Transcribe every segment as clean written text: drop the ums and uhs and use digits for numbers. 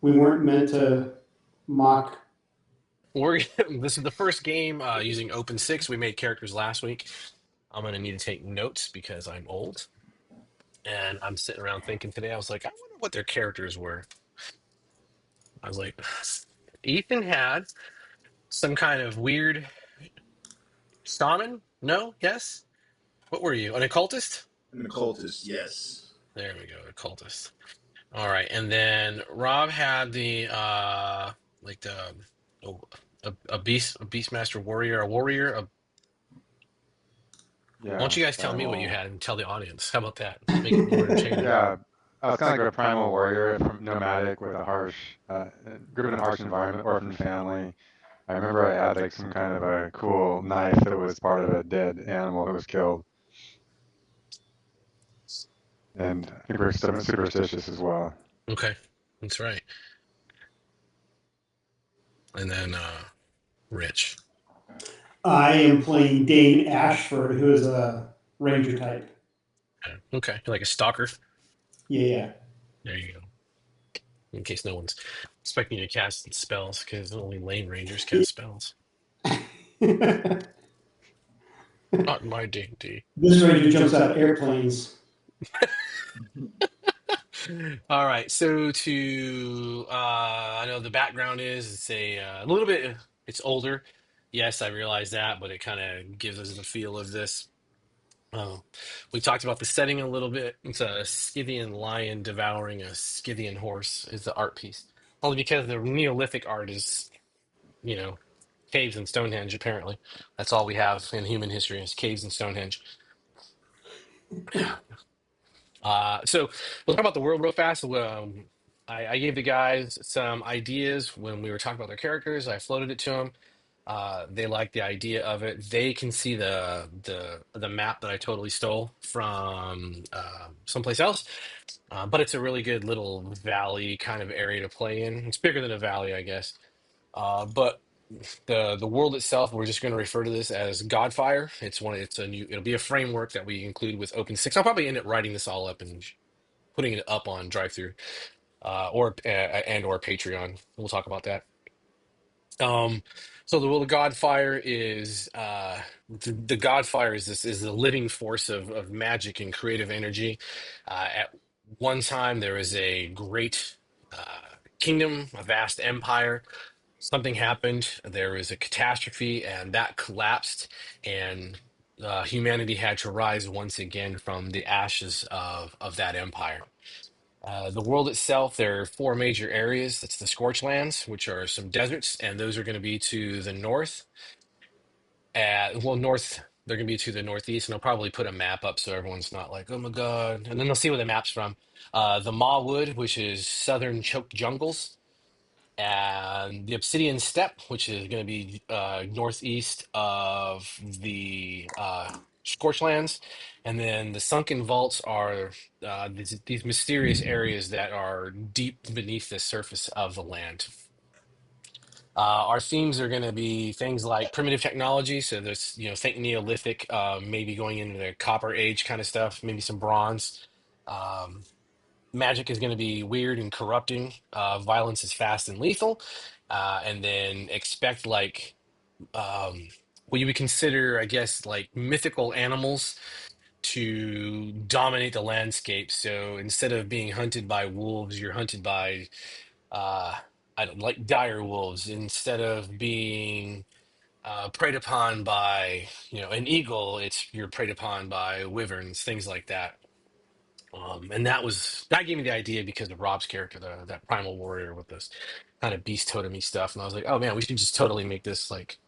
We weren't meant to mock. We're this is the first game using OpenSIX. We made characters last week. I'm gonna need to take notes because I'm old, and I'm sitting around thinking today. I was like, I wonder what their characters were. I was like, Ethan had some kind of weird shaman. No, yes. What were you? An occultist? An occultist, yes. There we go, occultist. All right, and then Rob had the like the oh, a beastmaster warrior, a warrior. Why don't Yeah, you guys tell me what you primal. had and tell the audience? How about that? Make it more entertaining. Yeah, I was kind of like a primal warrior from nomadic with a harsh, grew up in a harsh environment, orphan family. I remember I had like some kind of a cool knife that was part of a dead animal that was killed, and I think we're superstitious as well. Okay, that's right. And then Rich. I am playing Dane Ashford, who is a ranger type. Okay, like a stalker. Yeah, There you go. In case no one's expecting you to cast spells, because only lane rangers yeah. cast spells. Not in my D&D. This ranger jumps out of airplanes. All right, so to I know the background is it's a little bit it's older. Yes, I realize that, but it kind of gives us the feel of this. Oh, we talked about the setting a little bit. It's a Scythian lion devouring a Scythian horse is the art piece. Only because the Neolithic art is, you know, caves and Stonehenge, apparently. That's all we have in human history is caves and Stonehenge. So we'll talk about the world real fast. I gave the guys some ideas when we were talking about their characters. I floated it to them. They like the idea of it. They can see the map that I totally stole from someplace else, but it's a really good little valley kind of area to play in. It's bigger than a valley, I guess. But the world itself, we're just going to refer to this as Godfire. It's a new. It'll be a framework that we include with OpenSIX. I'll probably end up writing this all up and putting it up on DriveThru or and or Patreon. We'll talk about that. Um, so the will of Godfire is the Godfire is this is the living force of magic and creative energy. At one time, there was a great kingdom, a vast empire. Something happened. There was a catastrophe, and that collapsed, and humanity had to rise once again from the ashes of that empire. The world itself, there are four major areas. That's the Scorch Lands, which are some deserts, and those are going to be to the north. North, they're going to be to the northeast, and I'll probably put a map up so everyone's not like, oh my God. And then they'll see where the map's from. The Mawood, which is southern choked jungles, and the Obsidian Steppe, which is going to be northeast of the Scorchlands, and then the Sunken Vaults are these mysterious areas that are deep beneath the surface of the land. Our themes are going to be things like primitive technology, so there's think Neolithic, maybe going into the Copper Age kind of stuff, maybe some bronze. Um, Magic is going to be weird and corrupting. Violence is fast and lethal. And then expect um, what you would consider, I guess, like mythical animals to dominate the landscape. So instead of being hunted by wolves, you're hunted by, uh, I don't like dire wolves. Instead of being preyed upon by, an eagle, you're preyed upon by wyverns, things like that. And that gave me the idea because of Rob's character, that primal warrior with this kind of beast totemy stuff. And I was like, oh man, we should just totally make this like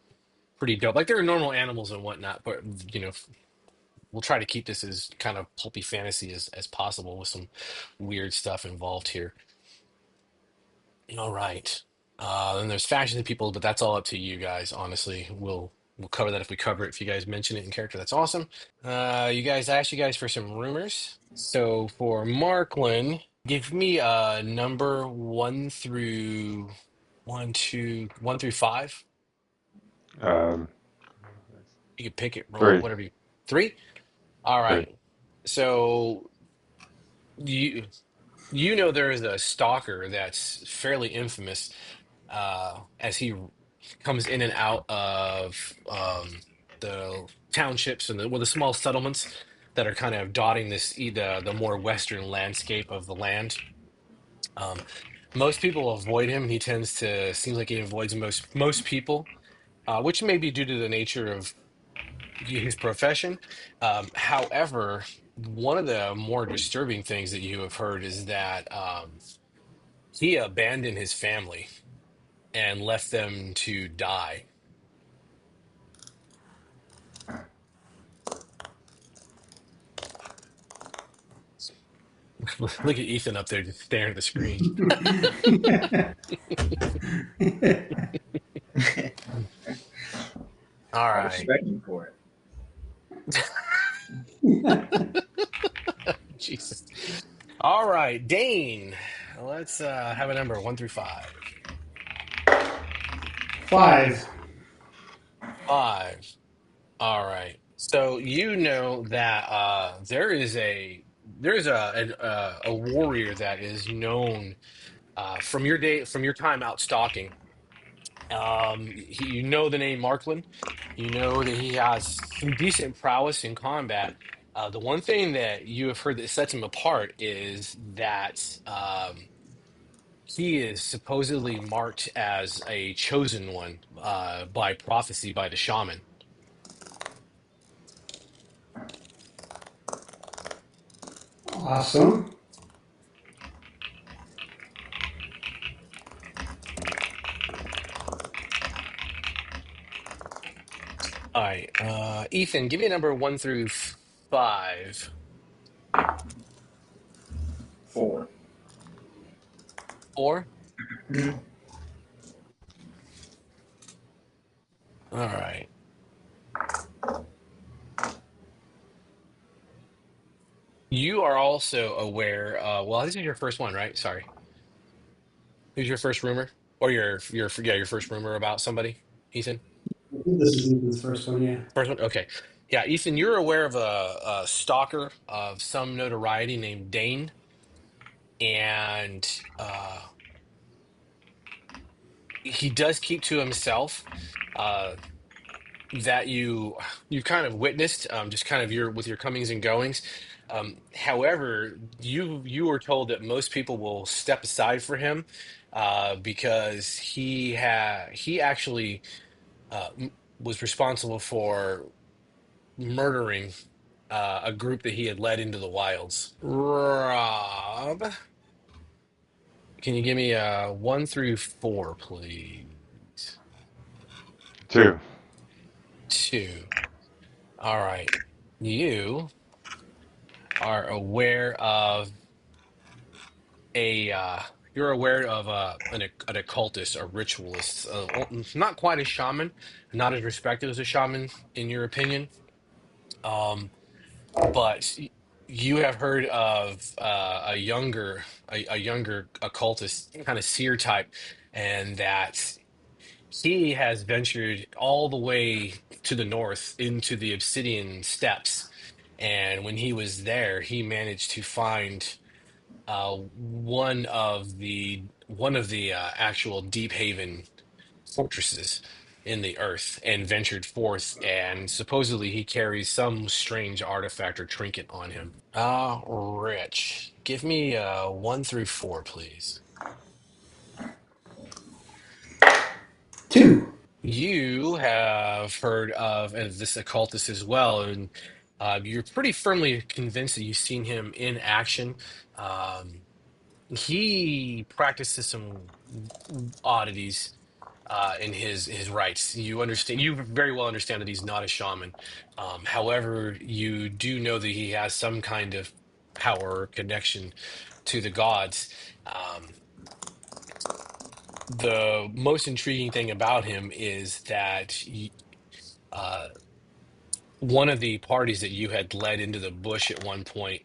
pretty dope. Like there are normal animals and whatnot, but we'll try to keep this as kind of pulpy fantasy as possible with some weird stuff involved here. All right. Then there's factions of people, but that's all up to you guys. Honestly, we'll cover that if we cover it. If you guys mention it in character, that's awesome. You guys, I asked you guys for some rumors. So for Marklin, give me a number one through five. Um, You can pick it, roll three, whatever you. Three. All three. right. So you. You know there is a stalker that's fairly infamous as he comes in and out of the townships and the small settlements that are kind of dotting the more western landscape of the land. Um, Most people avoid him. He tends to seems like he avoids most people, which may be due to the nature of his profession. However, one of the more disturbing things that you have heard is that he abandoned his family and left them to die. Look at Ethan up there just staring at the screen. All I right. respect you for it. Jesus. All right, Dane. Let's have a number 1 through 5. 5. 5. All right. So you know that there's a warrior that is known from your time out stalking. You know the name Markland. You know that he has some decent prowess in combat. The one thing that you have heard that sets him apart is that he is supposedly marked as a chosen one by prophecy by the shaman. Awesome. All right, Ethan, give me a number 1 through 5. 4. 4. Mhm. All right. You are also aware. Well, this is your first one, right? Sorry. Who's your first rumor, or your first rumor about somebody, Ethan? I think this is Ethan's first one, yeah. First one, okay. Yeah, Ethan, you're aware of a stalker of some notoriety named Dane, and he does keep to himself. Uh, that you kind of witnessed, just kind of your with your comings and goings. However, you were told that most people will step aside for him because he actually was responsible for murdering a group that he had led into the wilds. Rob, can you give me 1 through 4, please? 2. 2. All right. You are aware of a you're aware of an occultist, a ritualist, not quite a shaman, not as respected as a shaman in your opinion. Um, but you have heard of a younger occultist, kind of seer type, and that he has ventured all the way to the north into the Obsidian Steppes. And when he was there, he managed to find one of the actual Deep Haven fortresses in the earth and ventured forth. And supposedly he carries some strange artifact or trinket on him. Rich, give me 1 through 4, please. 2. You have heard of this occultist as well, and you're pretty firmly convinced that you've seen him in action. Um, he practices some oddities in his rites. You very well understand that he's not a shaman. However, you do know that he has some kind of power or connection to the gods. Um, the most intriguing thing about him is that uh, one of the parties that you had led into the bush at one point,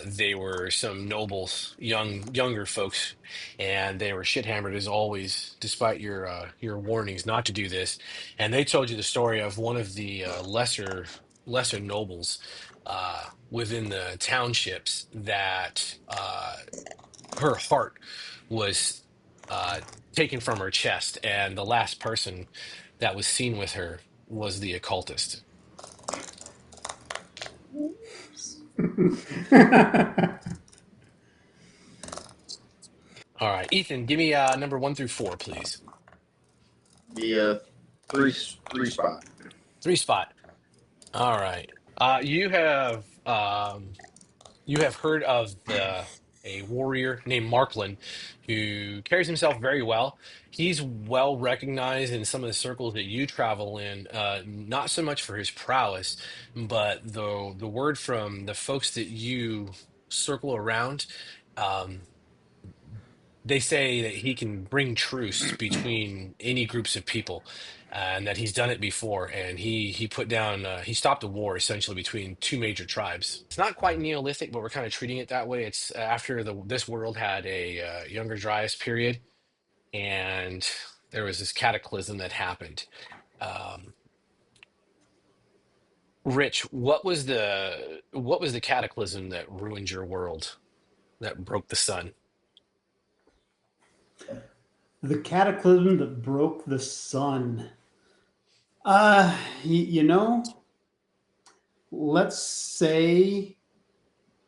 they were some nobles, younger folks, and they were shit hammered as always, despite your warnings not to do this. And they told you the story of one of the lesser nobles within the townships that her heart was uh, taken from her chest, and the last person that was seen with her was the occultist. All right, Ethan, give me number 1 through 4, please. Be a three spot. 3 spot. All right. You have heard of a warrior named Markland who carries himself very well. He's well recognized in some of the circles that you travel in, not so much for his prowess, but the word from the folks that you circle around. Um, they say that he can bring truce between any groups of people, and that he's done it before. And he put down he stopped a war essentially between two major tribes. It's not quite Neolithic, but we're kind of treating it that way. It's after this world had a Younger Dryas period, and there was this cataclysm that happened. Um, Rich, what was the cataclysm that ruined your world, that broke the sun? The cataclysm that broke the sun. Uh, you know, let's say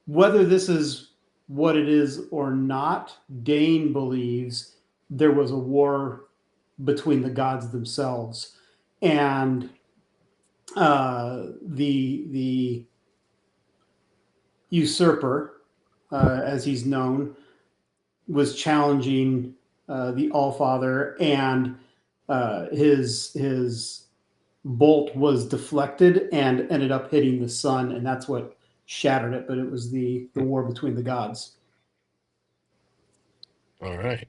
whether this is what it is or not, Dane believes there was a war between the gods themselves, and the usurper, as he's known, was challenging the Allfather, and his bolt was deflected and ended up hitting the sun, and that's what shattered it. But it was the war between the gods. All right,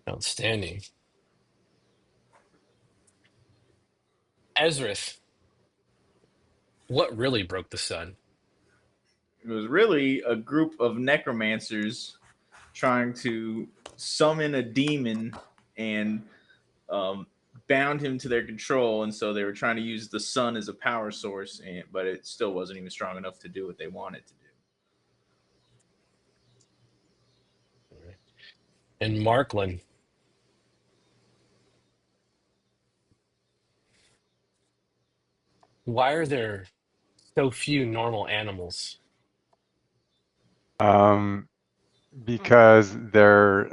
outstanding. Ezrith, what really broke the sun? It was really a group of necromancers trying to summon a demon and um, bound him to their control, and so they were trying to use the sun as a power source, but it still wasn't even strong enough to do what they wanted to do. And Markland, why are there so few normal animals? Um, because they're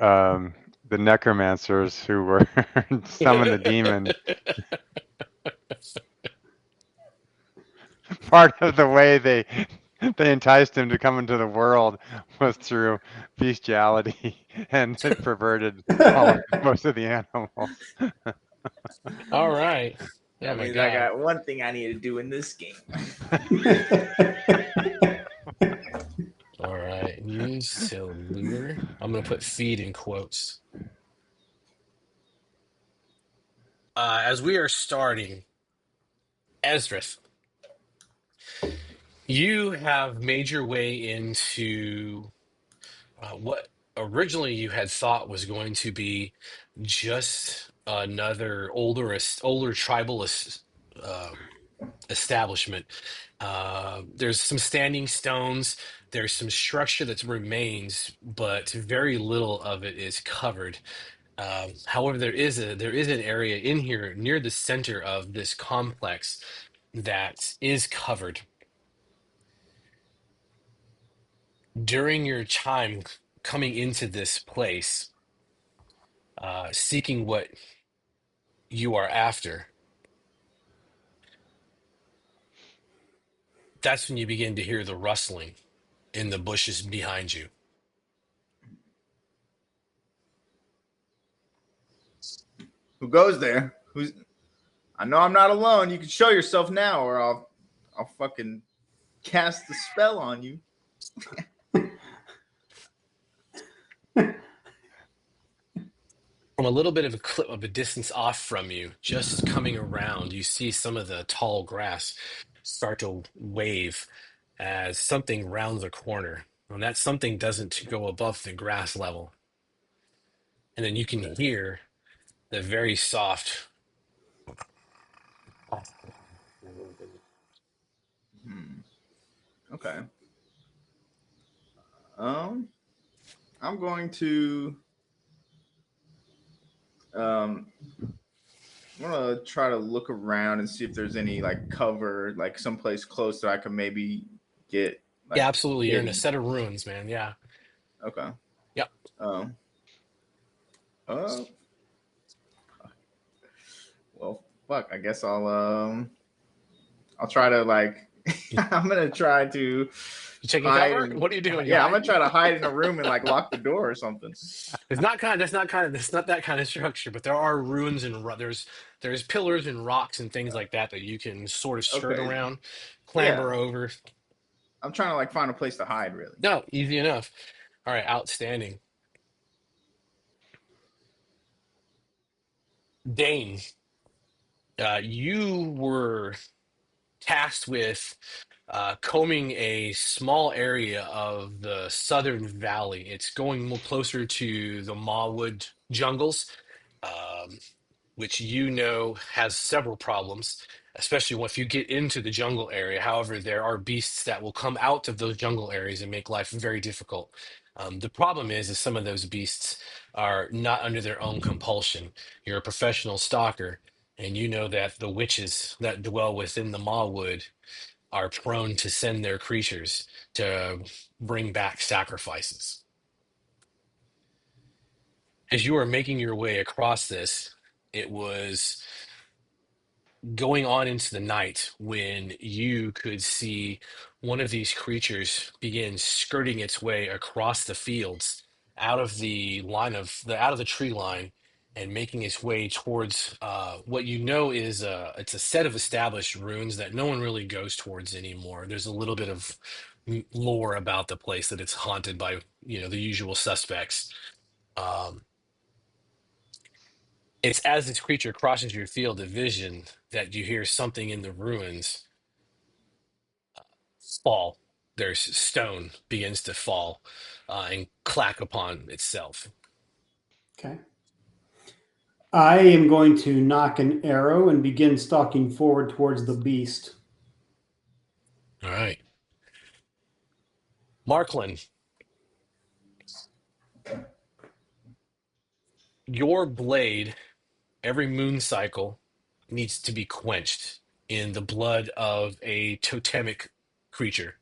the necromancers who were summoned the demon. Part of the way they enticed him to come into the world was through bestiality, and it perverted most of the animals. All right. Oh That my means I God. got one thing I need to do in this game. All right. Use to lure. I'm going to put feed in quotes. As we are starting, Ezrith, you have made your way into what originally you had thought was going to be just another older tribal establishment. There's some standing stones. There's some structure that remains, but very little of it is covered. However, there is an area in here near the center of this complex that is covered. During your time coming into this place, seeking what you are after, that's when you begin to hear the rustling in the bushes behind you. Who goes there? Who's? I know I'm not alone. You can show yourself now, or I'll fucking cast the spell on you. From a little bit of a clip of a distance off from you, just coming around, you see some of the tall grass start to wave as something rounds a corner. And that something doesn't go above the grass level. And then you can hear the very soft. Okay. I'm going to um I'm gonna try to look around and see if there's any like cover, like someplace close that I can maybe get Yeah, like absolutely. You're in a hidden. set of ruins, man. Yeah. Okay. Yep. Um. Uh. Well, fuck. I guess I'll try to like. You I'm gonna try to taking hide cover? and What are you doing? You yeah, I'm gonna hiding? try to hide in a room and like lock the door or something. That's not that kind of structure, but there are ruins and there's pillars and rocks and things like that that you can sort of skirt Okay. around, Yeah. clamber over. I'm trying to like find a place to hide. Really. No, easy enough. All right, outstanding. Dane, you were tasked with combing a small area of the southern valley. It's going more closer to the Mawood jungles. Um, which you know has several problems, especially if you get into the jungle area. However, there are beasts that will come out of those jungle areas and make life very difficult. The problem is some of those beasts are not under their own compulsion. You're a professional stalker, and you know that the witches that dwell within the Mawood are prone to send their creatures to bring back sacrifices. As you are making your way across this, it was going on into the night when you could see one of these creatures begin skirting its way across the fields out of the out of the tree line and making its way towards what you know is it's a set of established ruins that no one really goes towards anymore. There's a little bit of lore about the place that it's haunted by, you know, the usual suspects. Um, it's as this creature crosses your field of vision that you hear something in the ruins fall. There's stone begins to fall and clack upon itself. Okay. I am going to knock an arrow and begin stalking forward towards the beast. All right. Marklin, your blade, every moon cycle, needs to be quenched in the blood of a totemic creature.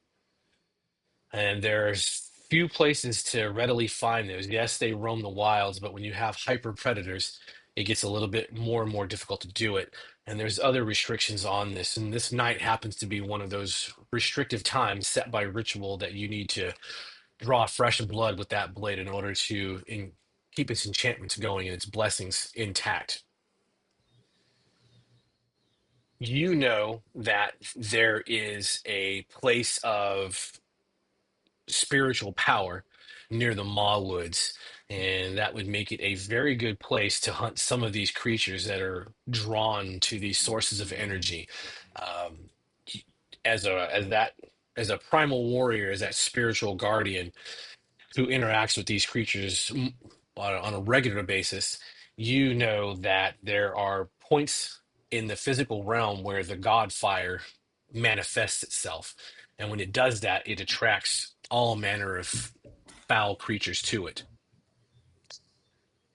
And there's few places to readily find those. Yes, they roam the wilds, but when you have hyper predators, it gets a little bit more and more difficult to do it. And there's other restrictions on this. And this night happens to be one of those restrictive times set by ritual that you need to draw fresh blood with that blade in order to keep its enchantments going and its blessings intact. You know that there is a place of spiritual power near the Maw Woods, and that would make it a very good place to hunt some of these creatures that are drawn to these sources of energy. Um, as a primal warrior, as that spiritual guardian who interacts with these creatures on a regular basis, you know that there are points in the physical realm where the god fire manifests itself. And when it does that, it attracts all manner of foul creatures to it.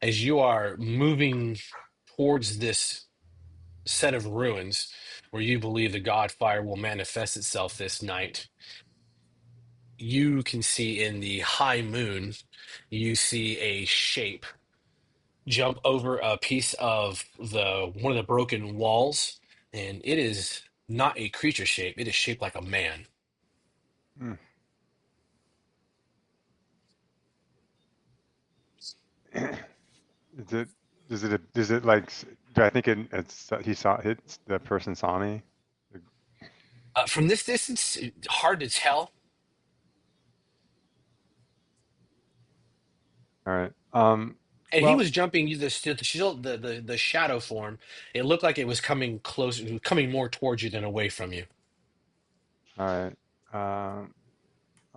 As you are moving towards this set of ruins where you believe the god fire will manifest itself this night, you can see in the high moon, you see a shape jump over a piece of the one of the broken walls, and it is not a creature shape. It is shaped like a man. Hmm. Is it? Is it like? Do I think it's he saw it? The person saw me. From this distance, hard to tell. All right. And he Well. was jumping the shadow form. It looked like it was coming closer, coming more towards you than away from you. All right. Um,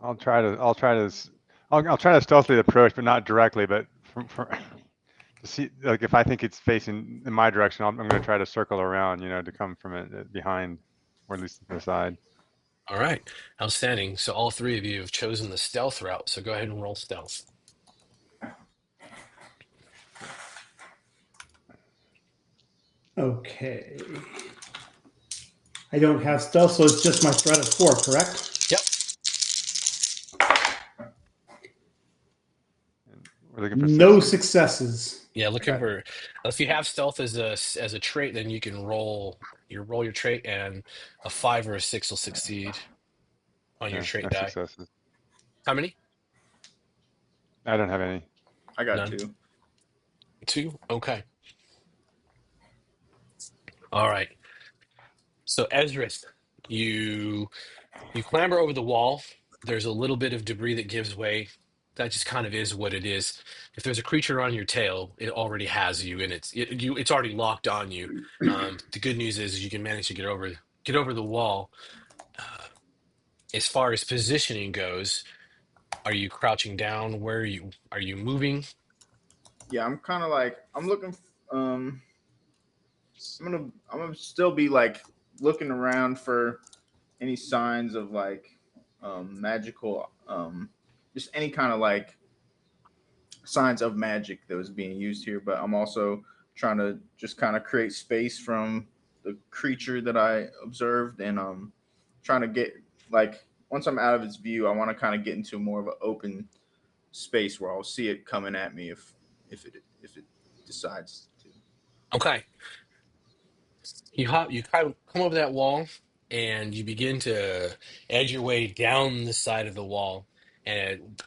I'll try to. I'll try to stealthily approach, but not directly. But to see, like, if I think it's facing in my direction, I'm going to try to circle around. You know, to come from it behind, or at least to the side. All right, outstanding. So all three of you have chosen the stealth route. So go ahead and roll stealth. Okay. I don't have stealth, so it's just my threat of 4, correct? Yep. And we're looking for No 60. successes. Yeah, I looking got for if you have stealth as a trait, then you can roll your trait, and a 5 or a 6 will succeed on your Yeah, trait no die. successes. How many? I don't have any. I got None. 2. 2? Okay. All right. So Ezrith, you you clamber over the wall. There's a little bit of debris that gives way. That just kind of is what it is. If there's a creature on your tail, it already has you, and it's already locked on you. The good news is you can manage to get over the wall. Uh, as far as positioning goes, are you crouching down? Where are you moving? Yeah, I'm kind of like I'm looking. I'm gonna still be like looking around for any signs of like magical, just any kind of like signs of magic that was being used here. But I'm also trying to just kind of create space from the creature that I observed, and trying to get like once I'm out of its view, I want to kind of get into more of an open space where I'll see it coming at me if it decides to. Okay. You kind of come over that wall and you begin to edge your way down the side of the wall. And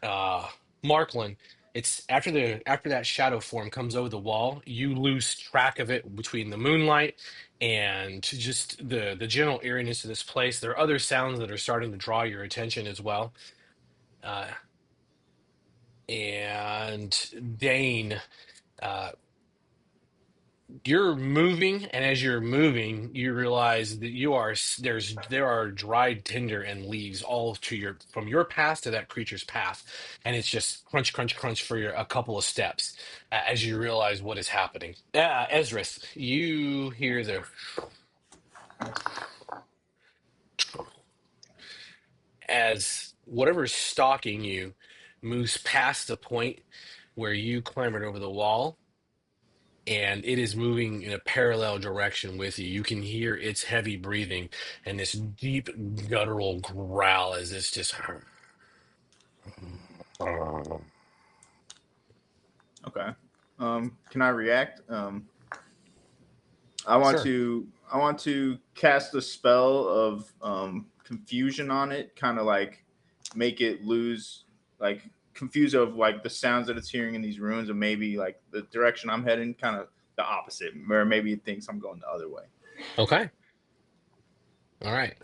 Markland, it's after that shadow form comes over the wall, you lose track of it between the moonlight and just the general eeriness of this place. There are other sounds that are starting to draw your attention as well. Uh, and Dane. uh, you're moving, and as you're moving you realize that there are dried tinder and leaves all to your from your path to that creature's path, and it's just crunch crunch crunch for a couple of steps as you realize what is happening. Ezrith, you hear the as whatever's stalking you moves past the point where you clambered over the wall, and it is moving in a parallel direction with you. You can hear its heavy breathing and this deep guttural growl as it's just. Okay. Can I react? I want Sure. to I want to cast a spell of confusion on it, kind of like make it lose like confuse of like the sounds that it's hearing in these ruins, and maybe like the direction I'm heading, kind of the opposite, where maybe it thinks I'm going the other way. Okay. All right.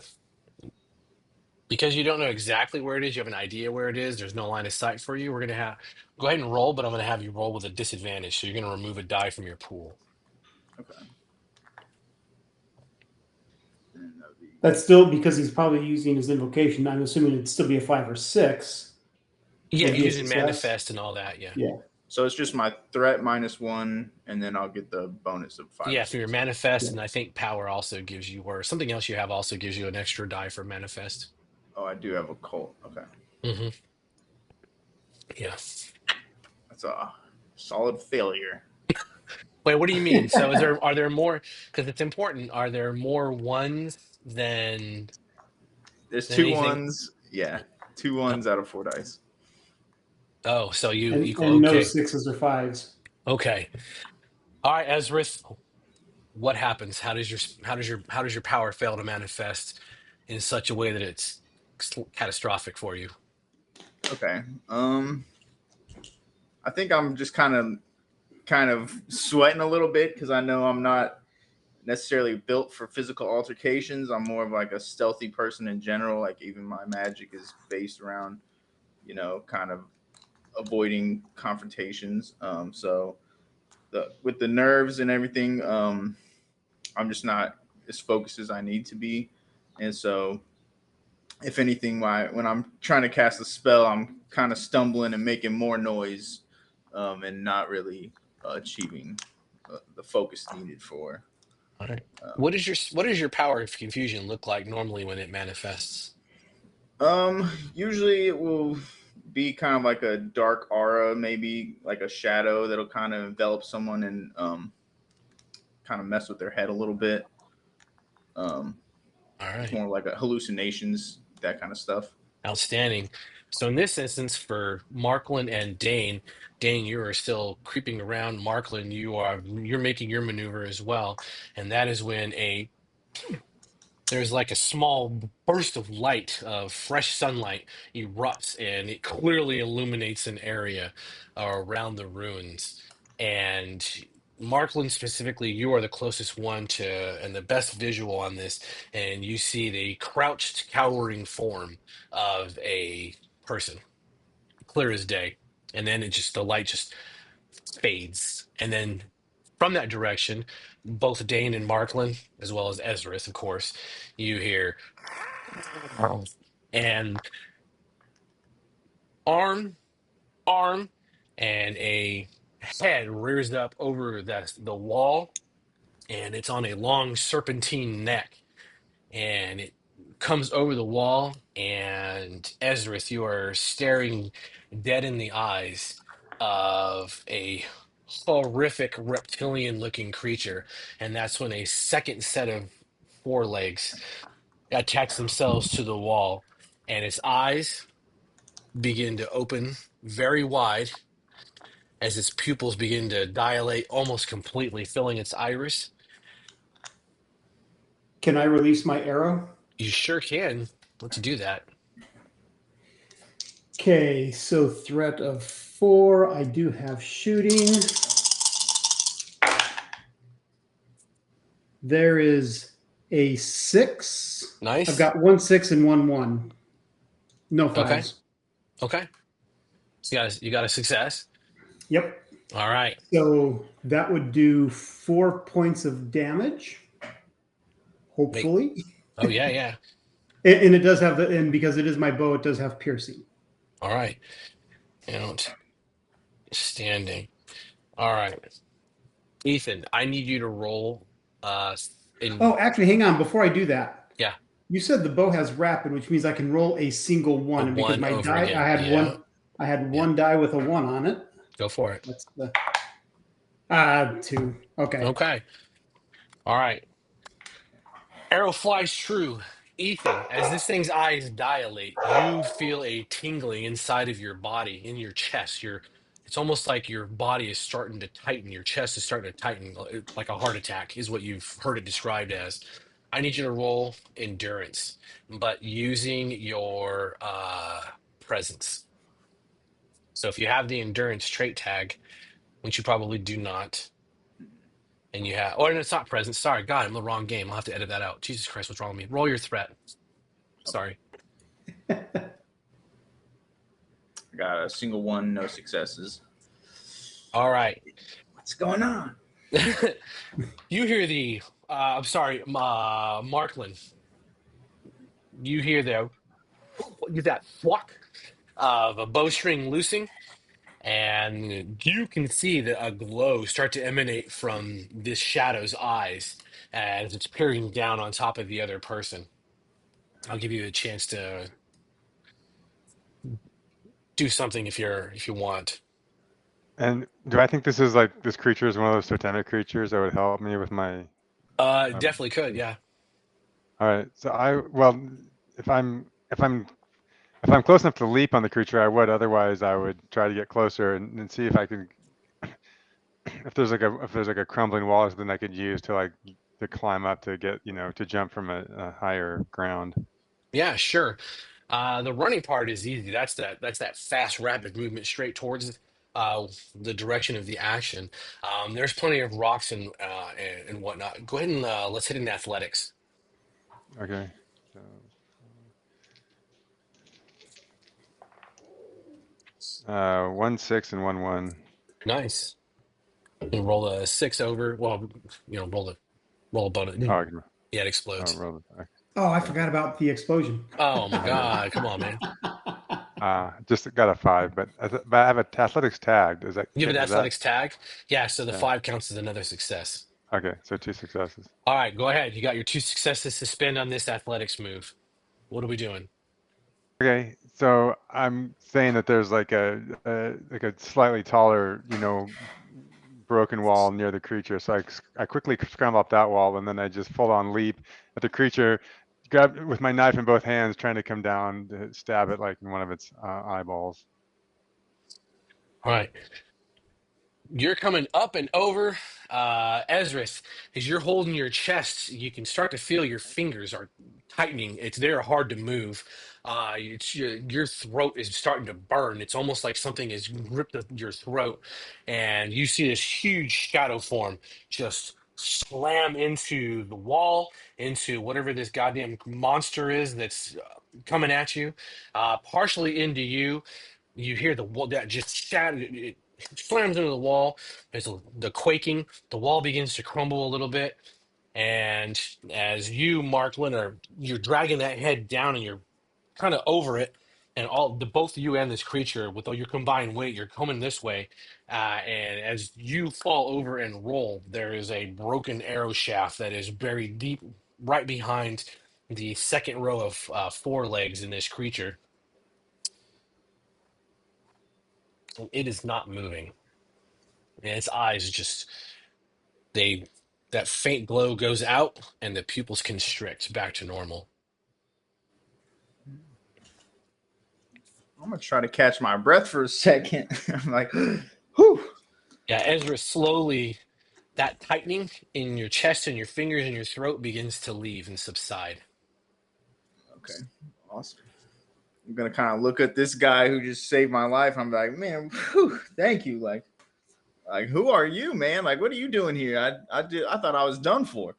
Because you don't know exactly where it is, you have an idea where it is. There's no line of sight for you. We're gonna have go ahead and roll, but I'm gonna have you roll with a disadvantage. So you're gonna remove a die from your pool. Okay. And that'd be, That's still because he's probably using his invocation. I'm assuming it'd still be a 5 or 6. Yeah, It'd you're be a using success. manifest and all that. Yeah. Yeah. so it's just my threat -1, and then I'll get the bonus of 5 or Yeah, for your 6. manifest, Yeah. and I think power also gives you, or something else you have also gives you an extra die for manifest. Oh, I do have a cult. Okay, Hmm. Yeah. that's a solid failure. Wait, what do you mean? So are there more, because it's important, are there more ones There's than two anything? ones. Yeah, two Oh, ones out of 4 dice. oh, so you equal, And no okay. 6s or 5s. Okay. All right, Ezrith, what happens? How does your power fail to manifest in such a way that it's catastrophic for you? Okay. I think I'm just kind of sweating a little bit because I know I'm not necessarily built for physical altercations. I'm more of like a stealthy person in general. Like even my magic is based around, kind of avoiding confrontations. So with the nerves and everything, I'm just not as focused as I need to be, and so if anything, when I'm trying to cast a spell, I'm kind of stumbling and making more noise, and not really achieving the focus needed for. All right. Um, What does your power of confusion look like normally when it manifests? Usually it will be kind of like a dark aura, maybe like a shadow that'll kind of envelop someone and kind of mess with their head a little bit. Um, All it's right. more like a hallucinations, that kind of stuff. Outstanding. So in this instance, for Marklin and Dane, Dane, you are still creeping around. Marklin, you're making your maneuver as well, and that is when a there's like a small burst of light, of fresh sunlight erupts, and it clearly illuminates an area around the ruins. And Markland specifically, you are the closest one to, and the best visual on this, and you see the crouched, cowering form of a person, clear as day. And then the light just fades. And then from that direction, both Dane and Markland, as well as Ezrith, of course, you hear and arm, arm, and a head rears up over the wall, and it's on a long serpentine neck, and it comes over the wall. And Ezrith, you are staring dead in the eyes of a horrific reptilian looking creature, and that's when a second set of forelegs attach themselves to the wall, and its eyes begin to open very wide as its pupils begin to dilate almost completely, filling its iris. Can I release my arrow? You sure can. Let's do that. Okay, so threat of 4. I do have shooting. There is a 6. I've Nice. got 1 6 and 1 1. No Okay. 5s. Okay. So you got a success. Yep. All right. So that would do 4 points of damage, Wait. hopefully. Oh yeah, yeah. And it does have and because it is my bow, it does have piercing. All right. Outstanding. All right. Ethan, I need you to roll in Oh, actually, hang on. Before I do that, yeah, you said the bow has rapid, which means I can roll a single a one. And because one my over die, again. Yeah. I had Yeah. one die with a 1 on it. Go for it. That's the 2. Okay. Okay. All right. Arrow flies true. Ethan, as this thing's eyes dilate, you feel a tingling inside of your body, in your chest. It's almost like your body is starting to tighten. Your chest is starting to tighten, like a heart attack, is what you've heard it described as. I need you to roll endurance, but using your presence. So if you have the endurance trait tag, which you probably do not, and you have, or no, it's not presence. Sorry, God, I'm in the wrong game. I'll have to edit that out. Jesus Christ, what's wrong with me? Roll your threat. Sorry. I got a single one, no successes. All right. What's going on? You hear I'm sorry, Markland. You hear that thwack of a bowstring loosing, and you can see a glow start to emanate from this shadow's eyes as it's peering down on top of the other person. I'll give you a chance to do something if you want. And do I think this creature is one of those totemic creatures that would help me with my? Um, Definitely could, yeah. all right. So well, if I'm if I'm if I'm close enough to leap on the creature, I would. Otherwise, I would try to get closer and see if I can. If there's like a crumbling wall or something I could use to climb up to get to jump from a higher ground. Yeah, sure. The running part is easy. That's that fast, rapid movement straight towards the direction of the action. There's plenty of rocks and whatnot. Go ahead and let's hit in athletics. Okay. So 1 6 and 1 1. Nice. You roll a six over. Well, roll a bonus. Oh, I can, Yeah, it oh, explodes. roll it. Oh, I Okay. forgot about the explosion. Oh my Okay. God! Come on, man. Just got a 5, but I have a athletics tag. Does that You have an does that? athletics tag. Yeah, so the Yeah. five counts as another success. Okay. So 2 successes. All right, go ahead. You got your two successes to spend on this athletics move. What are we doing? Okay, so I'm saying that there's like a slightly taller, broken wall near the creature. So I quickly scramble up that wall, and then I just full on leap at the creature, grab with my knife in both hands, trying to come down to stab it like in one of its eyeballs. All right. You're coming up and over, Ezrith. As you're holding your chest, you can start to feel your fingers are tightening. They're hard to move. Your throat is starting to burn. It's almost like something has gripped your throat, and you see this huge shadow form just slam into the wall, into whatever this goddamn monster is that's coming at you, partially into you. You hear the wall that just shattered. It slams into the wall. There's the quaking. The wall begins to crumble a little bit. And as you, Marklin, you're dragging that head down and you're kind of over it. And both you and this creature, with all your combined weight, you're coming this way. And as you fall over and roll, there is a broken arrow shaft that is buried deep right behind the second row of forelegs in this creature. It is not moving. And its eyes just they that faint glow goes out and the pupils constrict back to normal. I'm gonna try to catch my breath for a second. I'm like, whew. Yeah, Ezra, slowly that tightening in your chest and your fingers and your throat begins to leave and subside. Okay, awesome. I'm gonna kind of look at this guy who just saved my life. I'm like, man, whew, thank you. Like, who are you, man? Like, what are you doing here? I thought I was done for.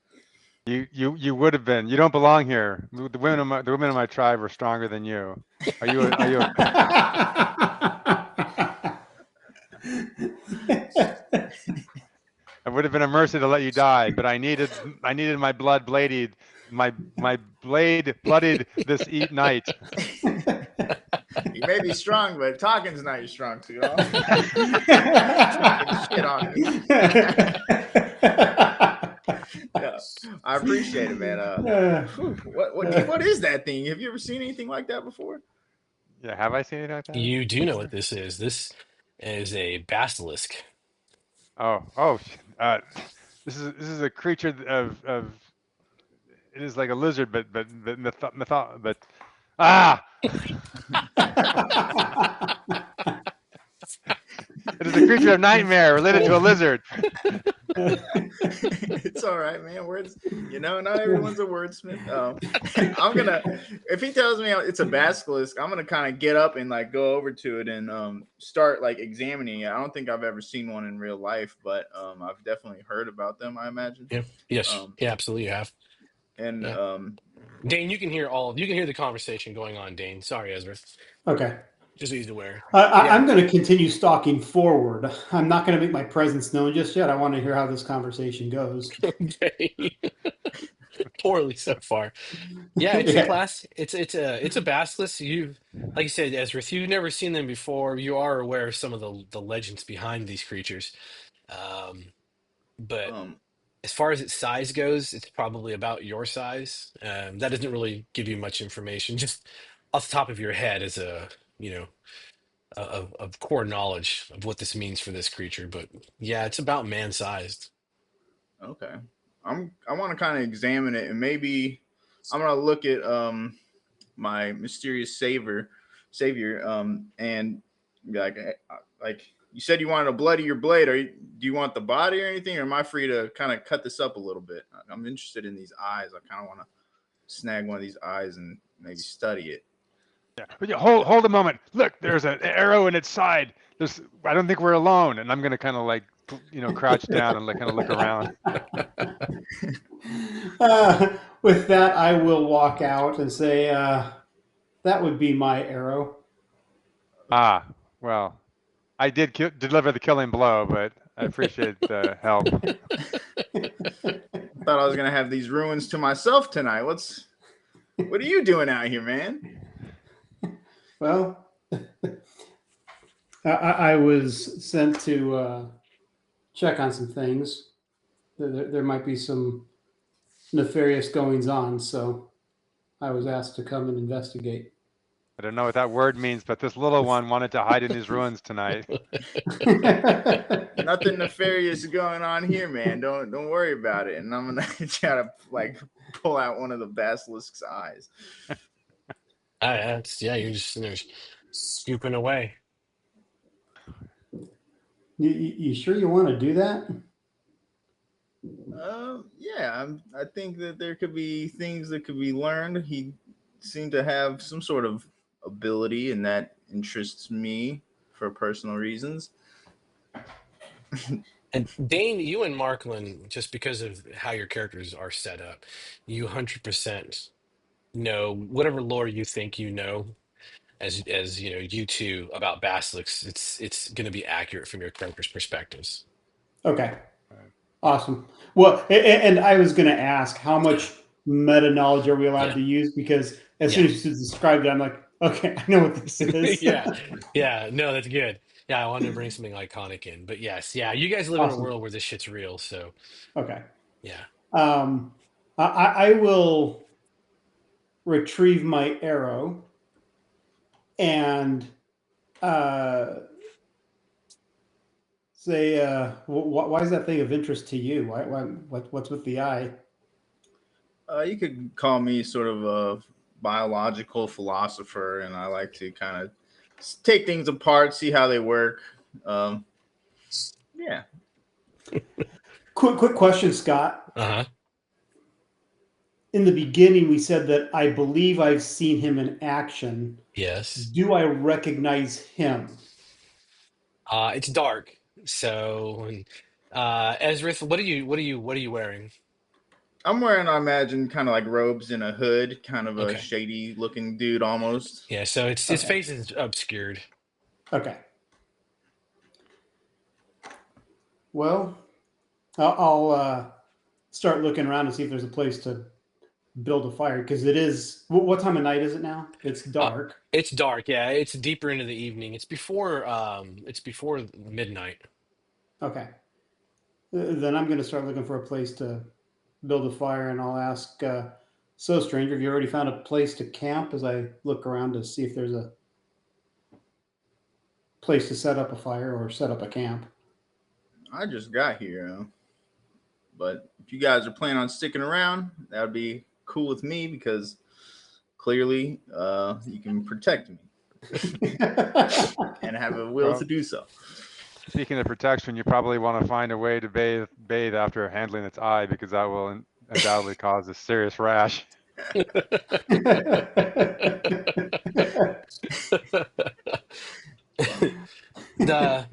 You would have been. You don't belong here. The women of my tribe are stronger than you. Are you? It would have been a mercy to let you die, but I needed my blood bladed, my blade blooded this night. You may be strong, but talking's not your strong suit. Shit on me. Yeah, I appreciate it, man. What is that thing? Have you ever seen anything like that before? Yeah, have I seen anything like that? You do know what this is. This is a basilisk. Oh, this is a creature of it is like a lizard, but ah, it is a creature of nightmare related to a lizard. It's all right, man. Words, not everyone's a wordsmith. I'm gonna, if he tells me it's a basilisk, I'm gonna kind of get up and like go over to it and start like examining it. I don't think I've ever seen one in real life, but I've definitely heard about them. I imagine. Yeah. Yes. Yeah, absolutely you have. And Yeah. Dane, you can hear the conversation going on, Dane. Sorry, Ezra. Okay. Just so he's aware. I'm going to continue stalking forward. I'm not going to make my presence known just yet. I want to hear how this conversation goes. Okay. Poorly so far. Yeah, it's a class. It's a basilisk. Like you said, Ezra, you've never seen them before. You are aware of some of the legends behind these creatures. But as far as its size goes, it's probably about your size. That doesn't really give you much information. Just off the top of your head as of core knowledge of what this means for this creature. But yeah, it's about man-sized. okay, I want to kind of examine it, and maybe I'm gonna look at my mysterious savior and be like you said you wanted to bloody your blade. Do you want the body or anything, or am I free to kind of cut this up a little bit? I'm interested in these eyes. I kind of want to snag one of these eyes and maybe study it. Yeah, but hold a moment. Look, there's an arrow in its side. I don't think we're alone. And I'm gonna kind of like crouch down and kind of look around. With that, I will walk out and say, that would be my arrow. Ah, well, I did deliver the killing blow, but I appreciate the help. I thought I was gonna have these ruins to myself tonight. What are you doing out here, man? Well, I was sent to check on some things. There might be some nefarious goings on, so I was asked to come and investigate. I don't know what that word means, but this little one wanted to hide in these ruins tonight. Nothing nefarious going on here, man. Don't worry about it. And I'm gonna try to like pull out one of the basilisk's eyes. You're just sitting there scooping away. You sure you want to do that? Yeah, I think that there could be things that could be learned. He seemed to have some sort of ability, and that interests me for personal reasons. And Dane, you and Markland, just because of how your characters are set up, you 100% know whatever lore you think you know, as you know, you two about Basilic's. It's going to be accurate from your characters' perspectives. Okay. Awesome. Well, and I was going to ask, how much meta knowledge are we allowed Yeah. to use? Because as Yeah. soon as you described it, I'm like, okay, I know what this is. Yeah. No, that's good. Yeah, I wanted to bring something iconic in, but yes, yeah, you guys live in a Awesome. world where this shit's real, so Okay. yeah. I will retrieve my arrow and say, why is that thing of interest to you? What's with the eye? You could call me sort of a biological philosopher, and I like to kind of take things apart, see how they work. Yeah. Quick question, Scott. Uh-huh. In the beginning, we said that I believe I've seen him in action. Yes. Do I recognize him? It's dark. So, Ezrith, what are you wearing? I'm wearing, I imagine, kind of like robes and a hood, kind of a Okay. shady looking dude almost. Yeah, so it's his face is obscured. Okay. Well, I'll start looking around and see if there's a place to build a fire, because it is. What time of night is it now? It's dark. It's dark, yeah. It's deeper into the evening. It's before midnight. Okay. Then I'm going to start looking for a place to build a fire, and I'll ask, so stranger, have you already found a place to camp? As I look around to see if there's a place to set up a fire or set up a camp. I just got here, but if you guys are planning on sticking around, that would be cool with me because clearly you can protect me and have a will to do so. Speaking of protection, you probably want to find a way to bathe after handling its eye, because that will undoubtedly cause a serious rash. the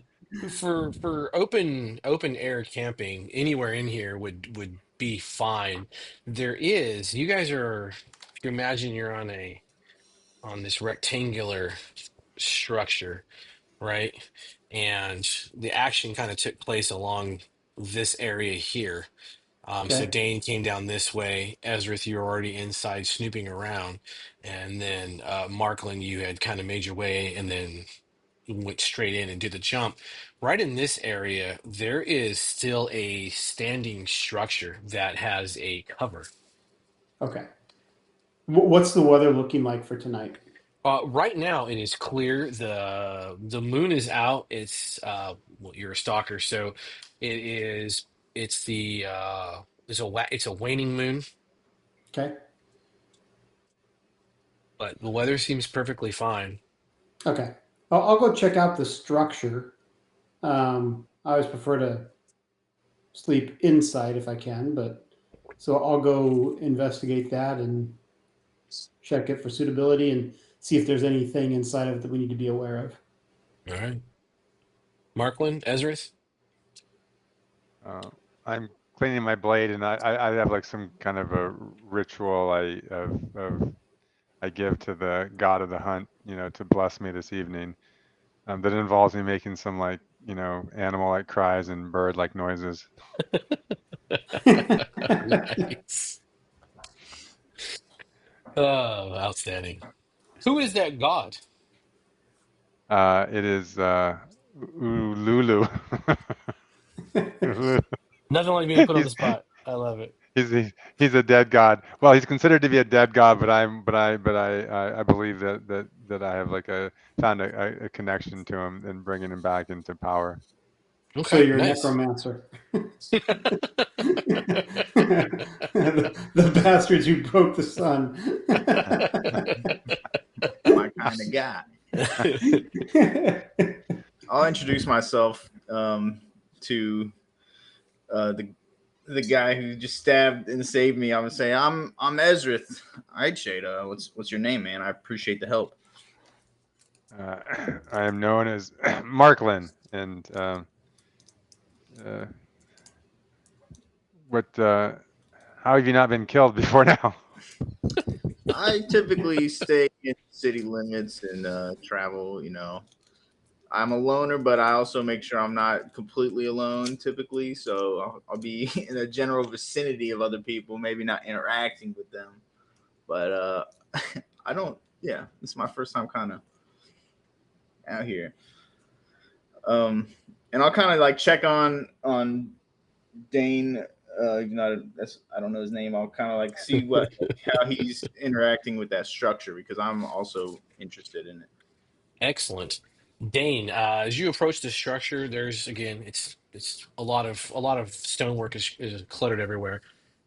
for open air camping anywhere in here would be fine. You guys are, if you imagine you're on this rectangular structure, right? And the action kind of took place along this area here. So Okay. Dane came down this way. Ezrith, you were already inside snooping around. And then Markland, you had kind of made your way and then went straight in and did the jump. Right in this area, there is still a standing structure that has a cover. Okay. What's the weather looking like for tonight? Right now it is clear. The moon is out. Well, you're a stalker, so it is. It's the it's a waning moon, Okay. but the weather seems perfectly fine. Okay. I'll go check out the structure. I always prefer to sleep inside if I can, but so I'll go investigate that and check it for suitability and see if there's anything inside of it that we need to be aware of. All right, Markland, Ezrith. I'm cleaning my blade, and I have like some kind of a ritual I give to the god of the hunt, to bless me this evening. That involves me making some, like, animal-like cries and bird-like noises. Nice. Oh, outstanding. Who is that god? It is Lulu. Nothing like being put on the spot. I love it. He's a dead god. Well, he's considered to be a dead god, but I believe that that I have found a connection to him and bringing him back into power. So Okay, you're a nice. necromancer. the bastards who broke the sun. My kind of guy. I'll introduce myself to the guy who just stabbed and saved me. I'm gonna say I'm Ezrith. All right, Shada. What's your name, man? I appreciate the help. I am known as Marklin, and how have you not been killed before now? I typically stay in city limits and travel. I'm a loner, but I also make sure I'm not completely alone typically. So I'll be in a general vicinity of other people, maybe not interacting with them. But I don't, yeah, this is my first time kind of out here. And I'll kind of like check on Dane. I don't know his name. I'll kind of like see how he's interacting with that structure because I'm also interested in it. Excellent. Dane, as you approach the structure, there's again, it's a lot of stonework is cluttered everywhere.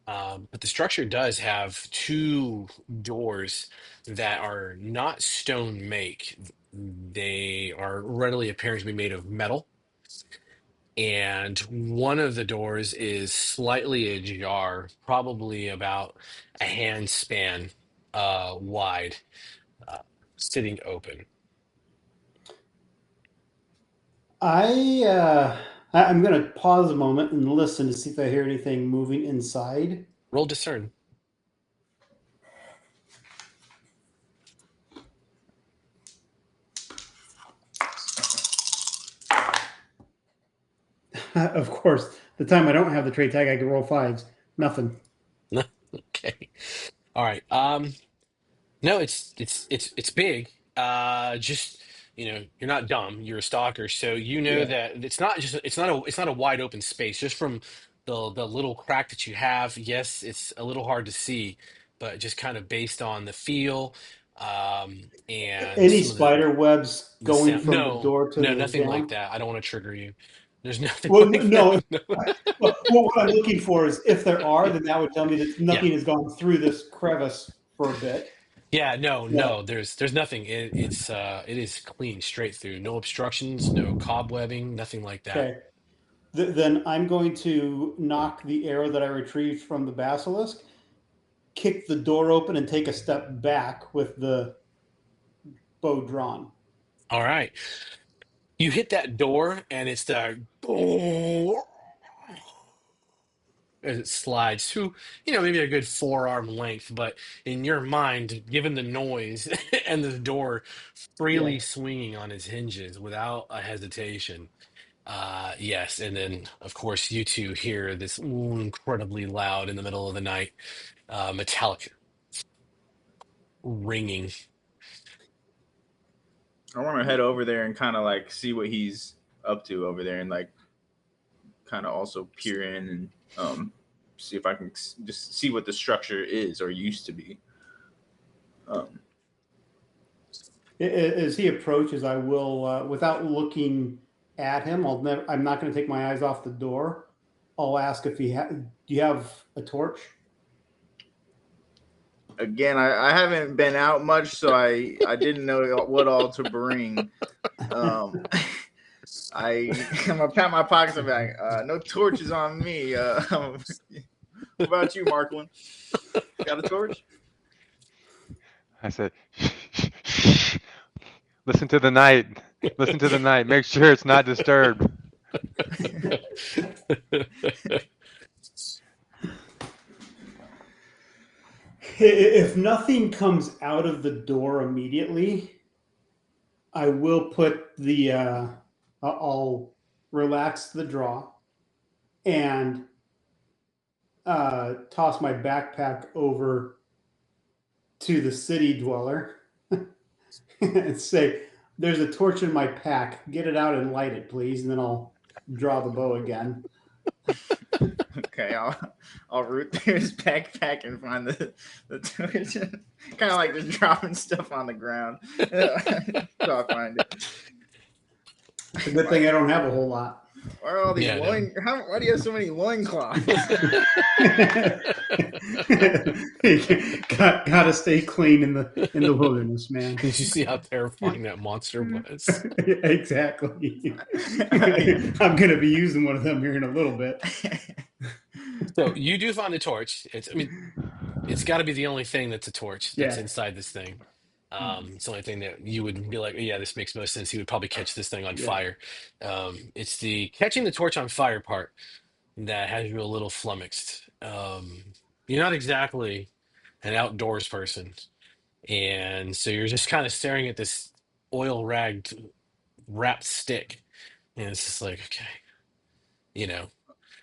But the structure does have two doors that are not stone make. They are readily appearing to be made of metal, and one of the doors is slightly ajar, probably about a hand span wide, uh, sitting open. I'm going to pause a moment and listen to see if I hear anything moving inside. Roll discern. Of course, the time I don't have the trait tag, I can roll fives. Nothing. Okay. All right. No, it's big. Just you're not dumb. You're a stalker, so you know Yeah. that it's not a wide open space. Just from the little crack that you have, yes, it's a little hard to see, but just kind of based on the feel, and Any some of the spider webs the going sound. from the No, door to no, the nothing like down? that. I don't want to trigger you. There's nothing Well, like no. that. No. Well, what I'm looking for is if there are, then that would tell me that Yeah. nothing has gone through this crevice for a bit. Yeah, no, Yeah. no. There's nothing. It is clean straight through. No obstructions, no cobwebbing, nothing like that. Okay. Then I'm going to knock the arrow that I retrieved from the basilisk, kick the door open, and take a step back with the bow drawn. All right. You hit that door and it's the as it slides to, maybe a good forearm length, but in your mind, given the noise and the door Yeah. freely swinging on its hinges without a hesitation. Yes, and then of course you two hear this incredibly loud in the middle of the night, metallic ringing. I want to head over there and kind of like see what he's up to over there and like kind of also peer in and see if I can just see what the structure is or used to be. Um, As he approaches, I will, without looking at him, I'm not going to take my eyes off the door. I'll ask if do you have a torch? Again, I haven't been out much, so I didn't know what all to bring. Um, I'm gonna pat my pockets and be like, no torches on me. What about you, Marklin? Got a torch? I said, listen to the night. Listen to the night. Make sure it's not disturbed. If nothing comes out of the door immediately, I will put I'll relax the draw and toss my backpack over to the city dweller and say, "There's a torch in my pack. Get it out and light it, please." And then I'll draw the bow again. Okay, I'll root through his backpack and find the torch. Kind of like just dropping stuff on the ground. So I find it. It's a good thing I don't have a whole lot. Why are all these Yeah, why do you have so many loincloths? Gotta stay clean in the wilderness, man. Did you see how terrifying that monster was? Exactly. I'm gonna be using one of them here in a little bit. So you do find the torch. It's got to be the only thing that's a torch that's Yeah. inside this thing. It's the only thing that you would be like, yeah, this makes most sense. He would probably catch this thing on Yeah. fire. It's the catching the torch on fire part that has you a little flummoxed. You're not exactly an outdoors person, and so you're just kind of staring at this oil ragged wrapped stick, and it's just like, okay, you know,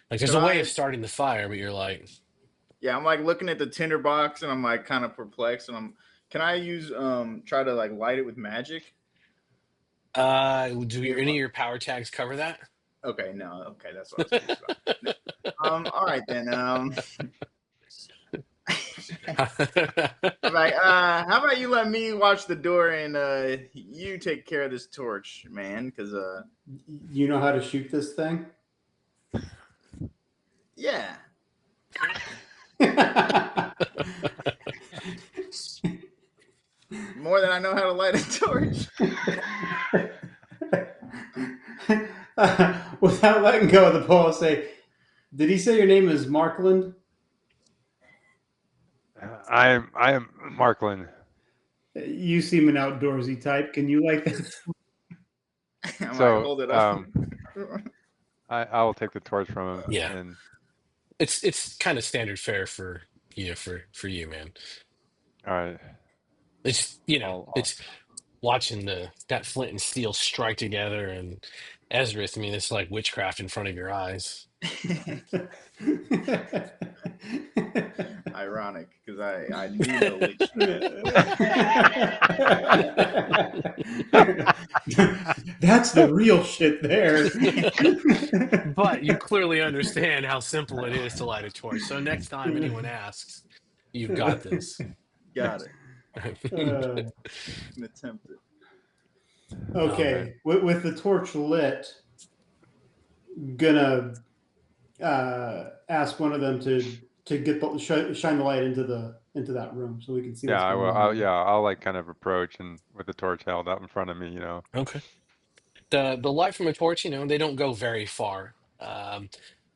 like there's Can a way I? of starting the fire, but you're like, Yeah, I'm like looking at the tinder box and I'm like kind of perplexed. And can I use try to like light it with magic? do See if any of your power tags cover that? okay, no, okay, that's what I was curious about. All right then. I'm like, how about you let me watch the door and you take care of this torch, man? Because You know how to shoot this thing? yeah. More than I know how to light a torch. Without letting go of the pole, I'll say, did he say your name is Markland? I am Markland. You seem an outdoorsy type. Can you like that? I'm So, like, hold it up. I will take the torch from him. Yeah. And It's kind of standard fare for for you, man. all right. It's I'll it's watching that flint and steel strike together, and Ezra, I mean, it's like witchcraft in front of your eyes. Ironic, because I do know which. That's the real shit there. But you clearly understand how simple it is to light a torch. So next time anyone asks, you've got this. Got it. Uh, An attempt it. okay, with the torch lit, gonna ask one of them to get shine the light into that room so we can see. Yeah, what's I going will. on. I'll like kind of approach and with the torch held up in front of me, Okay. The light from a torch, they don't go very far, but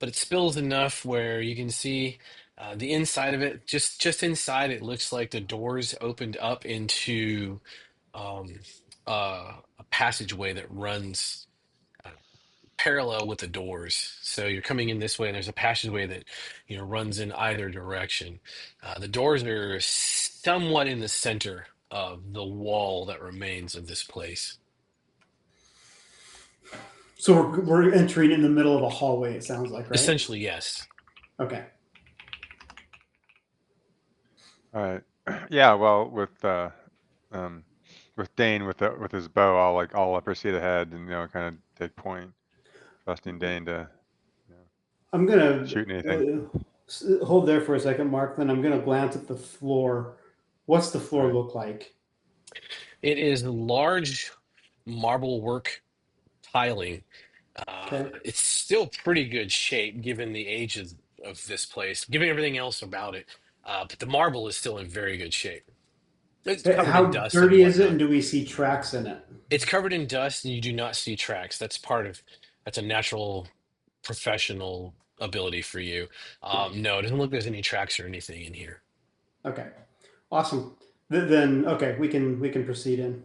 it spills enough where you can see the inside of it. Just inside, it looks like the doors opened up into um, a passageway that runs parallel with the doors. So you're coming in this way, and there's a passageway that runs in either direction. The doors are somewhat in the center of the wall that remains of this place. So we're entering in the middle of a hallway. It sounds like, right? Essentially, yes. Okay. All right. Yeah. Well, with Dane with his bow, I'll proceed ahead and kind of take point, trusting Dane to I'm gonna shoot anything. hold there for a second, Mark. Then I'm gonna glance at the floor. What's the floor Right. look like? It is large marble work tiling. Okay. It's still pretty good shape given the age of this place, given everything else about it. But the marble is still in very good shape. It's covered in How dust and dirty is it, and whatnot. do we see tracks in it? It's covered in dust, and you do not see tracks. That's a natural professional ability for you. No, it doesn't look like there's any tracks or anything in here. Okay. Awesome. Then okay, we can proceed in.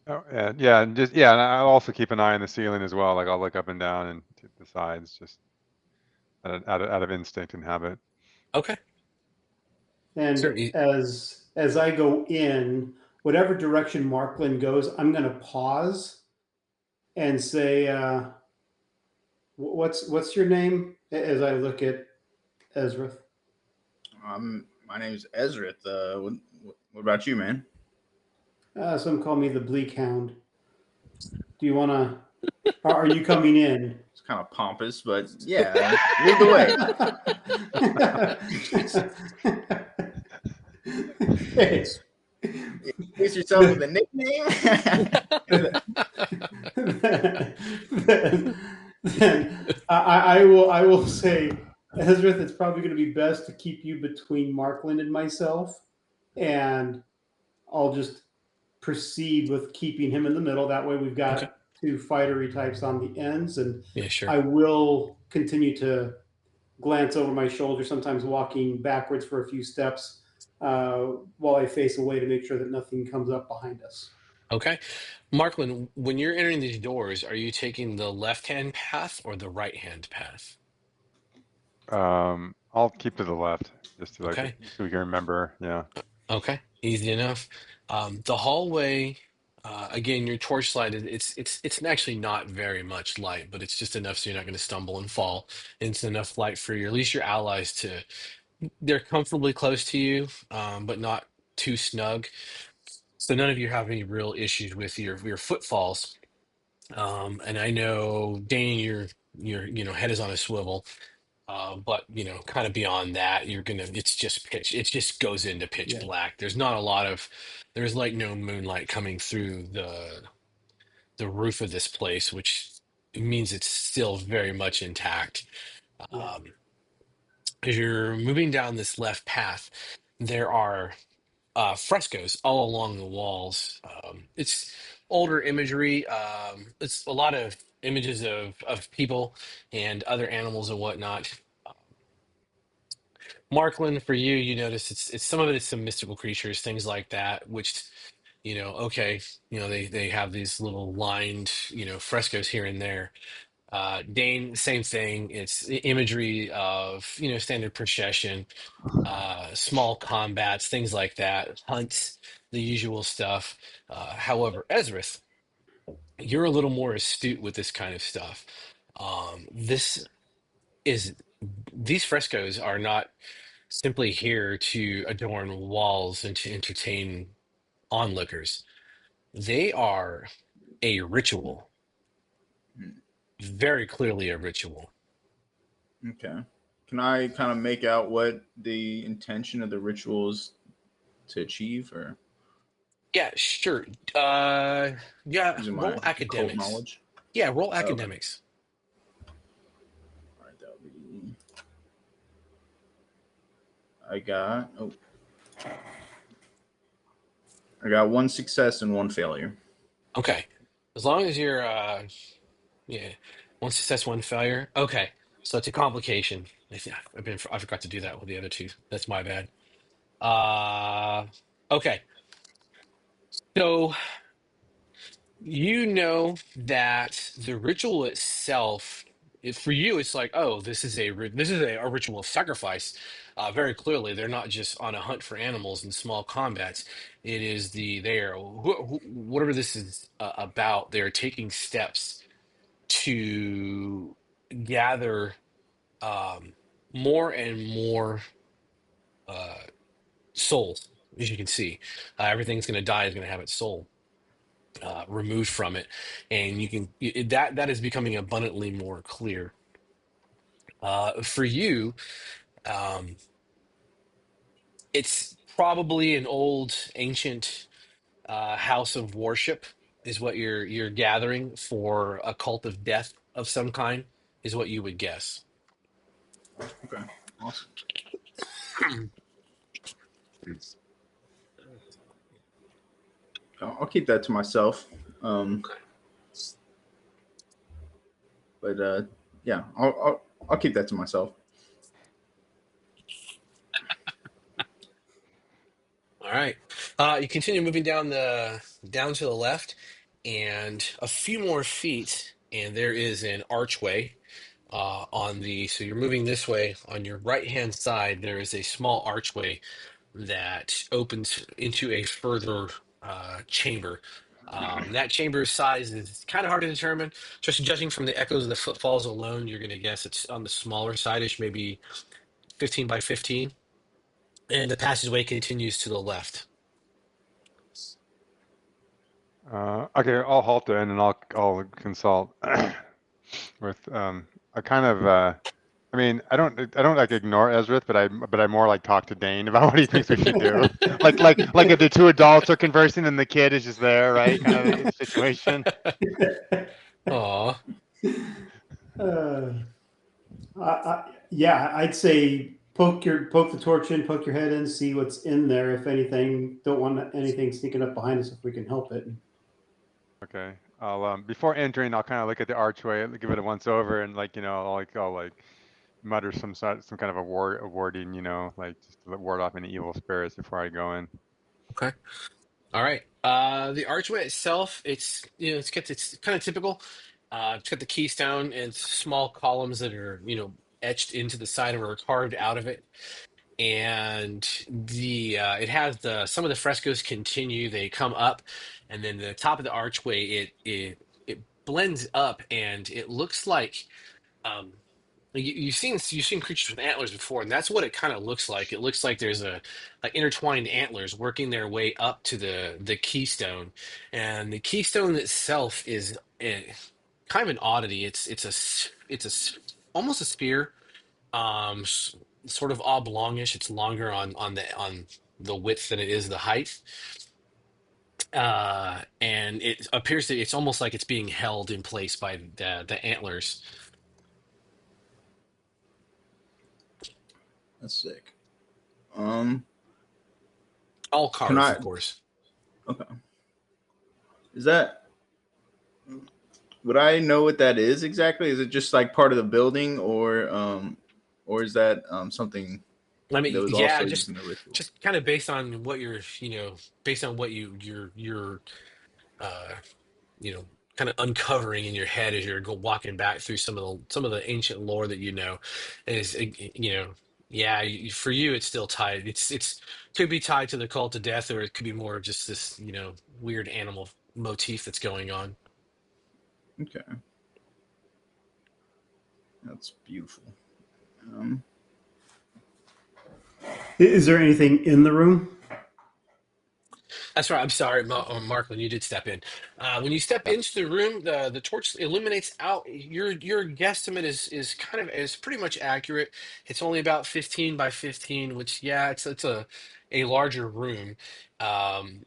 Oh, and I'll also keep an eye on the ceiling as well. Like I'll look up and down and to the sides, just out of instinct and habit. Okay. And Certainly. as I go in, whatever direction Markland goes, I'm going to pause and say, "What's your name?" As I look at Ezra. My name's Ezra. What about you, man? Some call me the Bleak Hound. Do you want to? Are you coming in? It's kind of pompous, but yeah, lead the way. Hey. Introduce yourself with a nickname. then I will say, Ezra, it's probably going to be best to keep you between Markland and myself, and I'll just proceed with keeping him in the middle. That way, we've got Okay. two fightery types on the ends, and Yeah, sure. I will continue to glance over my shoulder, sometimes walking backwards for a few steps while I face away to make sure that nothing comes up behind us. Okay. Markland, when you're entering these doors, are you taking the left-hand path or the right-hand path? I'll keep to the left just to Okay. so we can remember. Yeah. Okay. Easy enough. The hallway, again, your torchlight, it's actually not very much light, but it's just enough so you're not going to stumble and fall. And it's enough light for at least your allies to, they're comfortably close to you, but not too snug. So none of you have any real issues with your footfalls. And I know Dane, your head is on a swivel. But kind of beyond that, it's just pitch. It just goes into pitch black. There's not a lot of, there's like no moonlight coming through the roof of this place, which means it's still very much intact. As you're moving down this left path, there are frescoes all along the walls. It's older imagery. It's a lot of images of people and other animals and whatnot. Markland, for you, you notice it's some of it is some mystical creatures, things like that, which, okay, they have these little lined, frescoes here and there. Dane, same thing. It's imagery of, standard procession, small combats, things like that, hunts, the usual stuff. However, Ezrith, you're a little more astute with this kind of stuff. This is these frescoes are not simply here to adorn walls and to entertain onlookers. They are a ritual, very clearly a ritual. Okay. Can I kind of make out what the intention of the ritual is to achieve, or Yeah, sure. Yeah, using my roll occult academics. knowledge? Yeah, roll Okay. academics. All right, that'll be. I got. Oh, I got one success and one failure. Okay. As long as you're yeah, one success, one failure. Okay. So it's a complication. I forgot to do that with the other two. That's my bad. Okay. So you know that the ritual itself, for you, it's like, oh, this is a ritual of sacrifice. Very clearly, they're not just on a hunt for animals in small combats. It is they are whatever this is about. They are taking steps to gather um, more and more uh, souls. As you can see, everything's going to die is going to have its soul removed from it, and that is becoming abundantly more clear for you. Um, it's probably an old, ancient house of worship, is what you're gathering for a cult of death of some kind, is what you would guess. Okay. Awesome. I'll keep that to myself. But yeah, I'll keep that to myself. All right. You continue moving down to the left, and a few more feet, and there is an archway so you're moving this way. On your right hand side, there is a small archway that opens into a further chamber. That chamber's size is kind of hard to determine. Just judging from the echoes of the footfalls alone, you're going to guess it's on the smaller side-ish, maybe 15 by 15. And the passageway continues to the left. Okay, I'll halt then and I'll consult. with a kind of I mean, I don't like ignore Ezra, but I more like talk to Dane about what he thinks we should do. Like if the two adults are conversing and the kid is just there, right? Kind of situation. Aw. uh, yeah, I'd say poke the torch in, poke your head in, see what's in there. If anything, don't want anything sneaking up behind us if we can help it. Okay. I'll before entering, I'll kind of look at the archway, give it a once over, and I'll like mutter some kind of a warding, like just to ward off any evil spirits before I go in. Okay. All right. The archway itself, it's kind of typical. It's got the keystone and small columns that are, etched into the side of it or carved out of it. And the it has the some of the frescoes continue, they come up, and then the top of the archway it blends up and it looks like um you've seen creatures with antlers before, and that's what it kind of looks like. It looks like there's a like intertwined antlers working their way up to the keystone, and the keystone itself is kind of an oddity. Almost a spear, sort of oblongish. It's longer on the width than it is the height, and it appears that it's almost like it's being held in place by the antlers. That's sick. All Can carved, I? of course. Okay. Is that? Would I know what that is exactly? Is it just like part of the building, or is that something I that mean, was yeah, also used just in the ritual? just kind of based on what based on what you're uh, you know, kind of uncovering in your head as you're walking back through some of the ancient lore that is yeah, for you it's still tied. It's could be tied to the cult of death, or it could be more of just this weird animal motif that's going on. Okay, that's beautiful. Um, Is there anything in the room? That's right. I'm sorry, Mark. When you did step in, when you step Yeah. into the room, the torch illuminates out. Your guesstimate is pretty much accurate. It's only about 15 by 15, which yeah, it's a larger room. Um,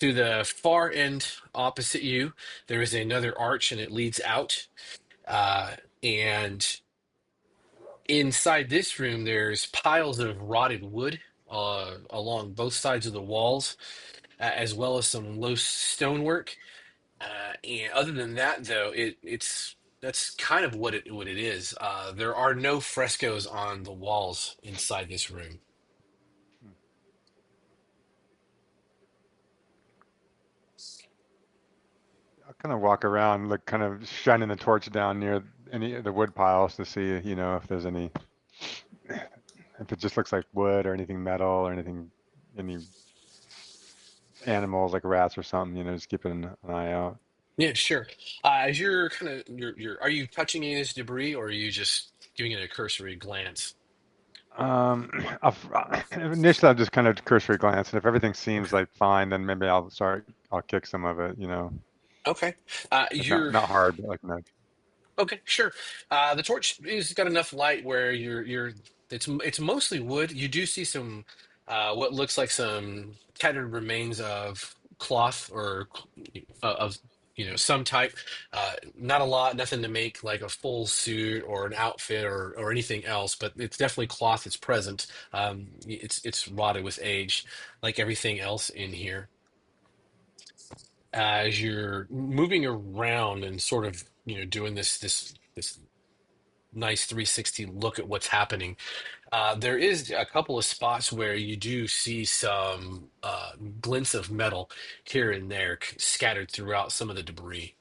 to the far end opposite you, there is another arch, and it leads out. And inside this room, there's piles of rotted wood along both sides of the walls, as well as some low stonework. And other than that, though, it's that's kind of what it is. There are no frescoes on the walls inside this room. I'll kind of walk around, look, kind of shining the torch down near any of the wood piles to see, if there's any, if it just looks like wood or anything metal or any animals like rats or something, just keeping an eye out. Yeah, sure. As you're kind of are you touching any of this debris, or are you just giving it a cursory glance? Um, initially, I'll just kind of cursory glance, and if everything seems Okay. like fine, then maybe I'll kick some of it, Okay. like not You're not hard, but like nudge. Okay, sure. The torch has got enough light where it's mostly wood. You do see some what looks like some tattered remains of cloth or of some type. Not a lot, nothing to make like a full suit or an outfit or anything else, but it's definitely cloth that's present. It's rotted with age, like everything else in here. As you're moving around and sort of doing this nice 360 look at what's happening, there is a couple of spots where you do see some glints of metal here and there scattered throughout some of the debris.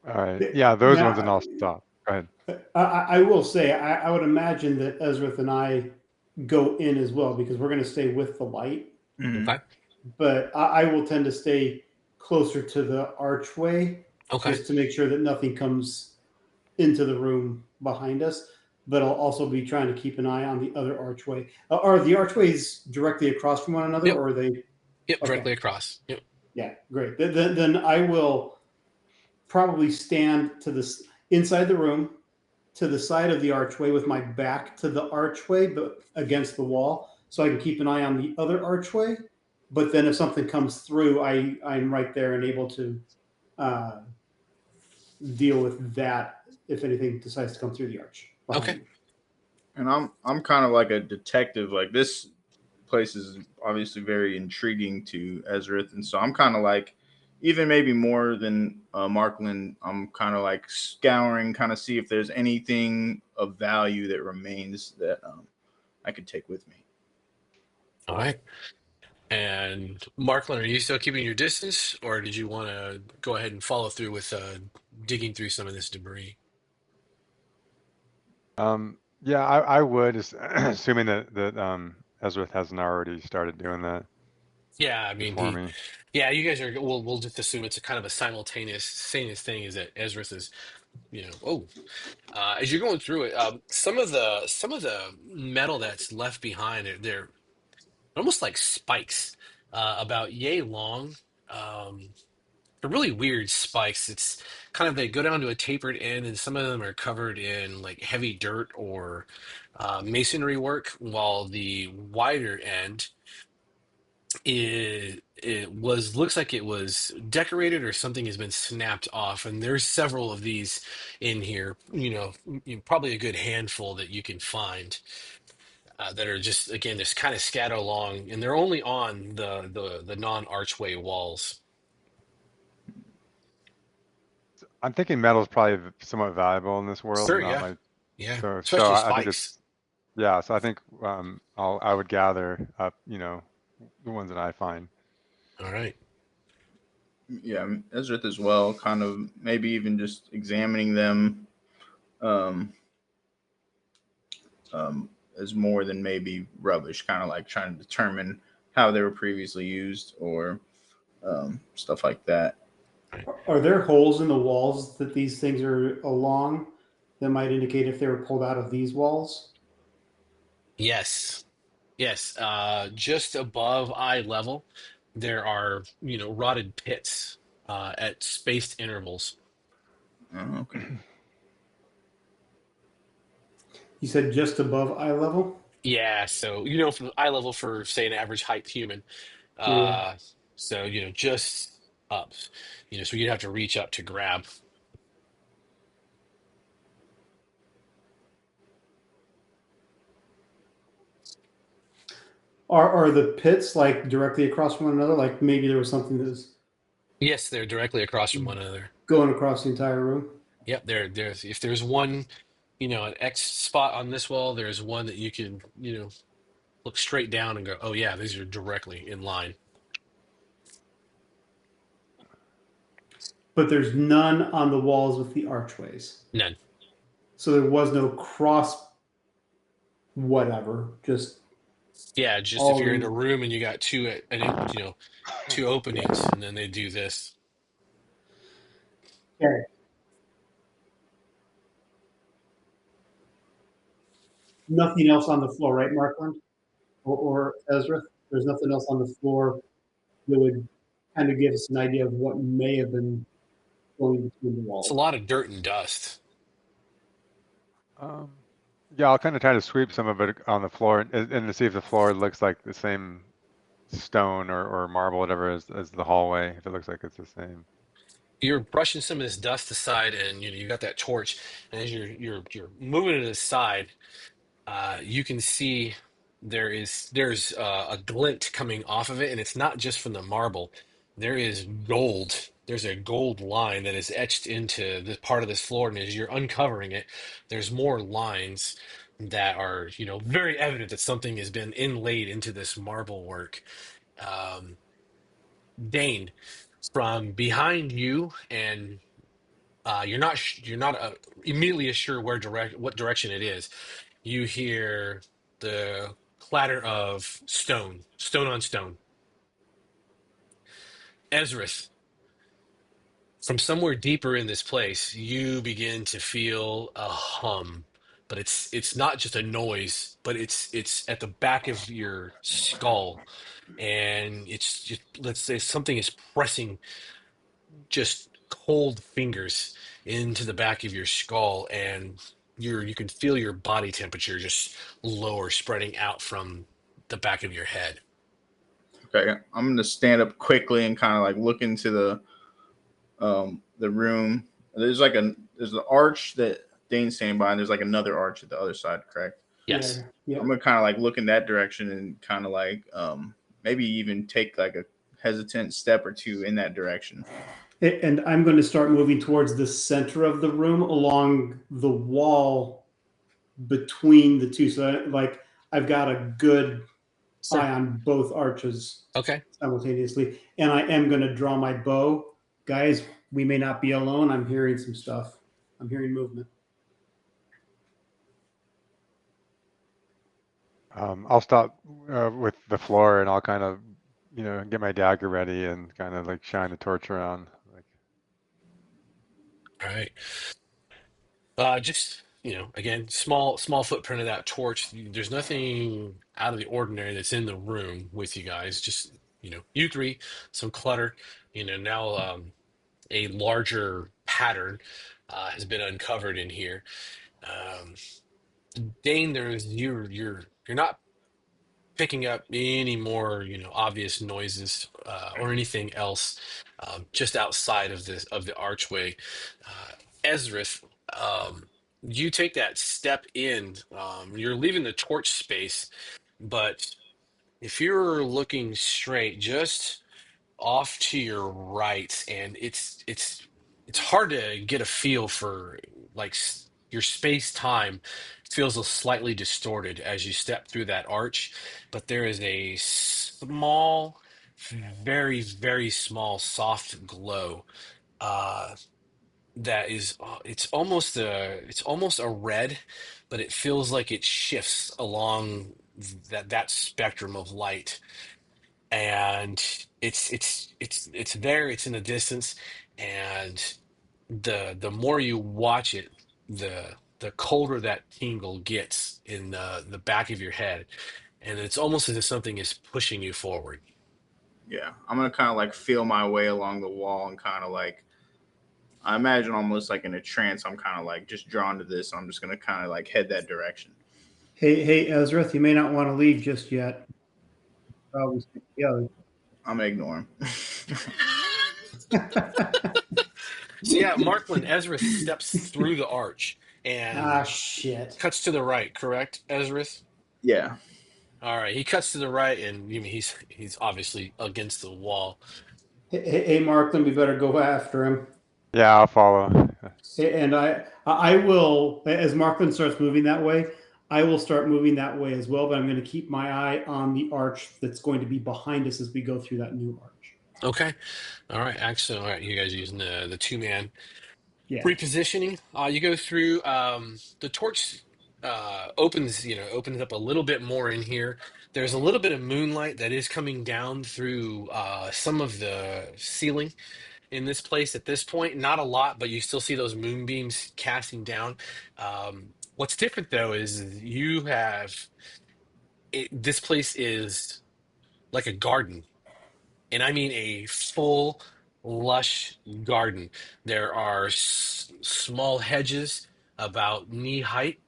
All right, yeah, those ones, and Now, I'll stop. Go ahead. I will say, I would imagine that Ezra and I go in as well because we're going to stay with the light. mhm. Okay. But I will tend to stay closer to the archway Okay. just to make sure that nothing comes into the room behind us. But I'll also be trying to keep an eye on the other archway. Are the archways directly across from one another, Yep. or are they? Yep. Okay, Directly across. Yep. yeah, great. Then I will probably stand to this inside the room to the side of the archway with my back to the archway, but against the wall, so I can keep an eye on the other archway. But then if something comes through, I'm right there and able to uh, deal with that if anything decides to come through the arch Okay. behind me. And I'm kind of like a detective. Like this place is obviously very intriguing to Ezrith, and so I'm kind of like, even maybe more than Markland, I'm kind of like scouring, kind of see if there's anything of value that remains that I could take with me. All right. And Markland, are you still keeping your distance, or did you want to go ahead and follow through with digging through some of this debris? Yeah, I would, assuming that Ezra hasn't already started doing that Yeah, I mean before he, me. yeah, you guys are. We'll just assume it's a kind of a simultaneous thing. Is that Ezra is, as you're going through it, some of the metal that's left behind, they're almost like spikes, about yay long. Um, they're really weird spikes. It's kind of they go down to a tapered end, and some of them are covered in like heavy dirt or masonry work, while the wider end it was looks like it was decorated or something has been snapped off. And there's several of these in here. Probably a good handful that you can find that are just again just kind of scatter along, and they're only on the non-archway walls. I'm thinking metal is probably somewhat valuable in this world, Sure, not yeah, like yeah, so. especially I think spikes. it's yeah. So I think I would gather up, the ones that I find. All right. Yeah, Ezrith as well. Kind of maybe even just examining them um, as more than maybe rubbish. Kind of like trying to determine how they were previously used or stuff like that. Are there holes in the walls that these things are along that might indicate if they were pulled out of these walls? Yes. Yes, just above eye level, there are, rotted pits at spaced intervals. Oh, okay. You said just above eye level? Yeah, so, from eye level for, say, an average height human. Yeah. Uh, so, just up, so you'd have to reach up to grab. Are the pits like directly across from one another? Like maybe there was something that was Yes, they're directly across from one another. going across the entire room? Yep, there's if there's one, an X spot on this wall, there's one that you can, look straight down and go, oh yeah, these are directly in line. But there's none on the walls with the archways. None. So there was no cross whatever, just Yeah, just if all you're in these. a room and you got two openings, and then they do this. Okay. Nothing else on the floor, right, Markland? Or Ezra? There's nothing else on the floor that would kind of give us an idea of what may have been going between the It's a walls. lot of dirt and dust. Um, yeah, I'll kind of try to sweep some of it on the floor and to see if the floor looks like the same stone or marble, whatever, as the hallway. If it looks like it's the same. You're brushing some of this dust aside, and you got that torch, and as you're moving it aside, you can see there's a glint coming off of it, and it's not just from the marble. There is gold. There's a gold line that is etched into the part of this floor, and as you're uncovering it, there's more lines that are, very evident that something has been inlaid into this marble work. Um, Dane, from behind you, and you're not immediately sure what direction it is. You hear the clatter of stone on stone. Ezrith, from somewhere deeper in this place, you begin to feel a hum, but it's not just a noise, but it's at the back of your skull, and it's just, let's say something is pressing just cold fingers into the back of your skull, and you can feel your body temperature just lower, spreading out from the back of your head. Okay, I'm gonna stand up quickly and kind of like look into the room. There's an arch that Dane's standing by, and there's like another arch at the other side. Correct. Yes. Yeah. Yeah. I'm gonna kind of like look in that direction and kind of like maybe even take like a hesitant step or two in that direction. And I'm going to start moving towards the center of the room along the wall between the two. So, like, I've got a good Sure. eye on both arches Okay. simultaneously. And I am going to draw my bow. Guys, we may not be alone. I'm hearing some stuff. I'm hearing movement. I'll stop with the floor and I'll kind of, get my dagger ready and kind of like shine the torch around. Like, All right. Just, again, small footprint of that torch. There's nothing out of the ordinary that's in the room with you guys. Just, you three, some clutter. Now a larger pattern has been uncovered in here. Um, Dane, you're not picking up any more, obvious noises or anything else just outside of the archway. Ezrith, you take that step in. You're leaving the torch space, but if you're looking straight, just off to your right, and it's hard to get a feel for like your space time feels a slightly distorted as you step through that arch, but there is a small, very very small soft glow uh that is it's almost a red, but it feels like it shifts along that spectrum of light, and it's there, it's in the distance, and the more you watch it, the colder that tingle gets in the back of your head, and it's almost as if something is pushing you forward. Yeah, I'm gonna kind of like feel my way along the wall and kind of like I imagine almost like in a trance. I'm kind of like just drawn to this. I'm just gonna kind of like head that direction. Hey, Ezra, you may not want to leave just yet. Probably stay together. I'm gonna ignore him. So yeah, Markland, Ezra steps through the arch Ah, and shit. cuts to the right, correct, Ezra? Yeah, All right, he cuts to the right, and he's obviously against the wall. Hey, Markland, we better go after him. yeah, I'll follow. And I will, as Markland starts moving that way, I will start moving that way as well. But I'm going to keep my eye on the arch that's going to be behind us as we go through that new arch. Okay, all right, excellent. All right, you guys are using the two-man Yeah. repositioning. You go through. The torch opens up a little bit more in here. There's a little bit of moonlight that is coming down through some of the ceiling in this place at this point. Not a lot, but you still see those moonbeams casting down. What's different though is this place is like a garden, and I mean a full, lush garden. There are small hedges about knee height.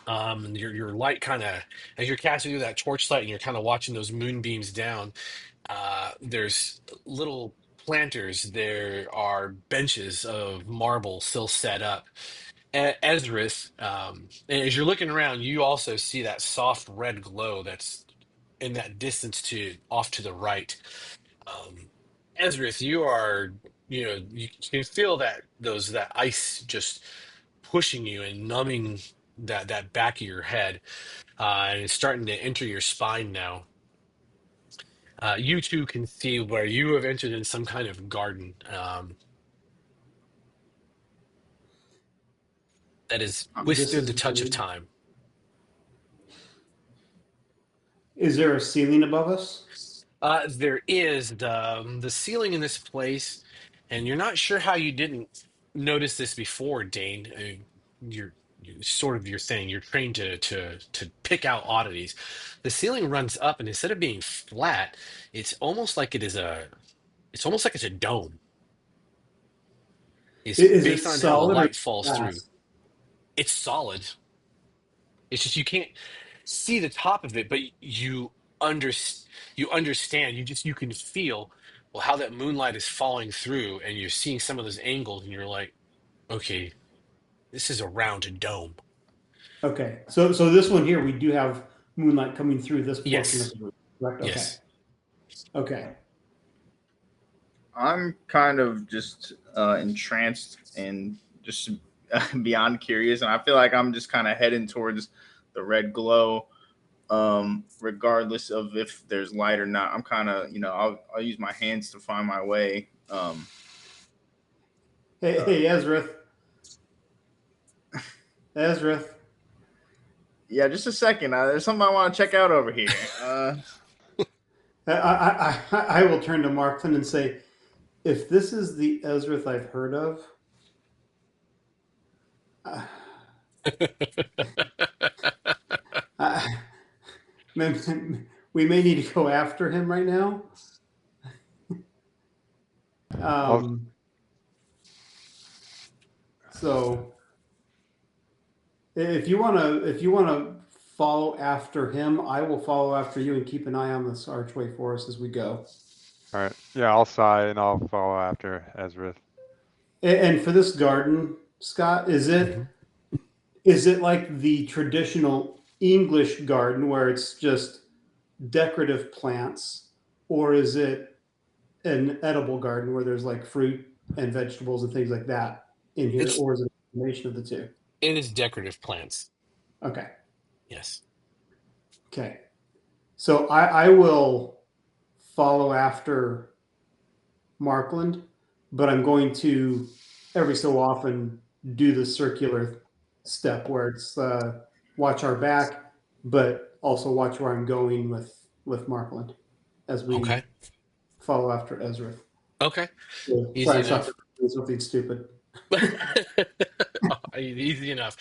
Your light kind of, as you're casting through that torchlight and you're kind of watching those moonbeams down. There's little planters. There are benches of marble still set up. Ezrith, and as you're looking around, you also see that soft red glow that's in that distance to off to the right. Ezrith, you can feel that ice just pushing you and numbing that back of your head, and it's starting to enter your spine now. You too can see where you have entered in some kind of garden that has This withstood is the touch of weird. time. Is there a ceiling above us? There is the ceiling in this place, and you're not sure how you didn't notice this before, Dane. You're sort of your thing. You're trained to pick out oddities. The ceiling runs up, and instead of being flat, it's almost like it's a dome. It's Is it based on how the solid or light falls through. glass? It's solid. It's just you can't see the top of it, but under you understand. You can feel well how that moonlight is falling through, and you're seeing some of those angles, and you're like, okay, this is a round dome. Okay, so this one here, we do have moonlight coming through this portion of Yes, the roof, correct? Okay, yes. okay. I'm kind of just entranced and just beyond curious, and I feel like I'm just kind of heading towards the red glow, regardless of if there's light or not. I'm kind of, I'll use my hands to find my way. Hey, Ezra. Ezra. Yeah, just a second. There's something I want to check out over here. I will turn to Markton and say, if this is the Ezra I've heard of, uh, we may need to go after him right now. So if you want to follow after him, I will follow after you and keep an eye on this archway for us as we go. All right. Yeah, I'll sigh and I'll follow after Ezra. And for this garden, Scott, is it like the traditional English garden where it's just decorative plants, or is it an edible garden where there's like fruit and vegetables and things like that in here, or is it a combination of the two? It is decorative plants. Okay. Yes. Okay. So I will follow after Markland, but I'm going to every so often do the circular step where it's watch our back, but also watch where I'm going with Markland as we follow after Ezra. Okay. So, Easy sorry, enough. something stupid. Easy enough.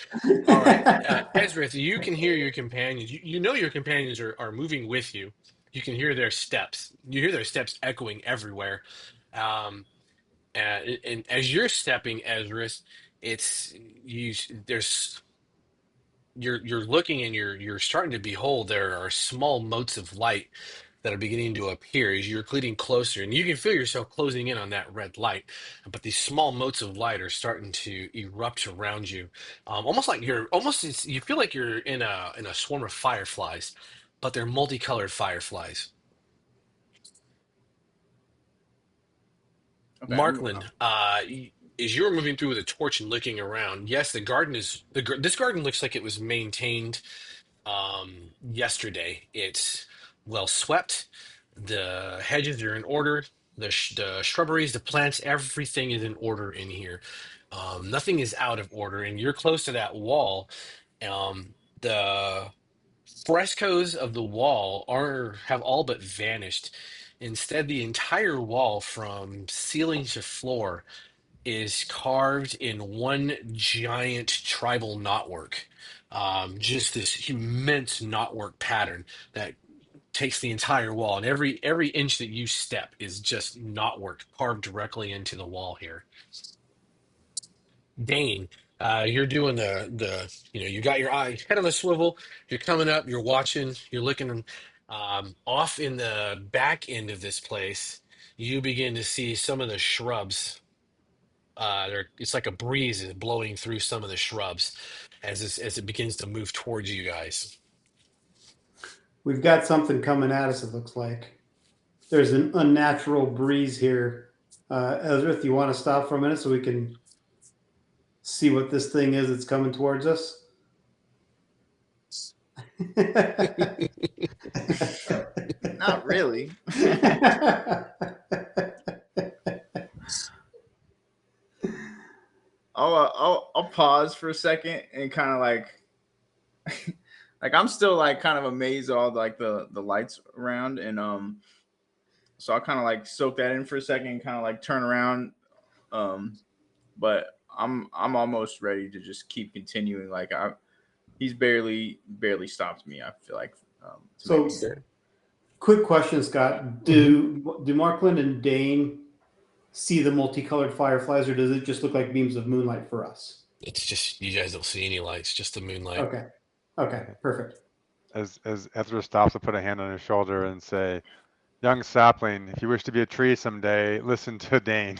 All right. Ezra, you can hear your companions. You know your companions are moving with you. You can hear their steps. You hear their steps echoing everywhere. Um, and as you're stepping, Ezra, it's you. There's you're looking and you're starting to behold there are small motes of light that are beginning to appear as you're getting closer, and you can feel yourself closing in on that red light, but these small motes of light are starting to erupt around you, almost like you feel like you're in a swarm of fireflies, but they're multicolored fireflies. Okay, I'm moving Markland, as you're moving through with a torch and looking around, yes, the garden is this garden looks like it was maintained yesterday. It's well swept. The hedges are in order. The shrubberies, the plants, everything is in order in here. Nothing is out of order, and you're close to that wall. The frescoes of the wall are have all but vanished. Instead, the entire wall from ceiling to floor is carved in one giant tribal knotwork. Just this immense knotwork pattern that takes the entire wall, and every inch that you step is just knotwork carved directly into the wall here. Dane, you're doing you got your head on the swivel. You're coming up. You're watching. You're looking off in the back end of this place. You begin to see some of the shrubs it's like a breeze is blowing through some of the shrubs as it begins to move towards you guys. We've got something coming at us, it looks like. There's an unnatural breeze here. Ezra, you want to stop for a minute so we can see what this thing is that's coming towards us? Not really. I'll pause for a second and kind of like I'm still like kind of amazed at all the lights around, and so I kind of like soak that in for a second and kind of like turn around, but I'm almost ready to just keep continuing. He's barely stopped me. I feel like so quick question, Scott. Do Markland and Dane see the multicolored fireflies, or does it just look like beams of moonlight for us? It's just you guys don't see any lights, just the moonlight. Okay. Okay. Perfect. As Ezra stops to put a hand on his shoulder and say, "Young sapling, if you wish to be a tree someday, listen to Dane.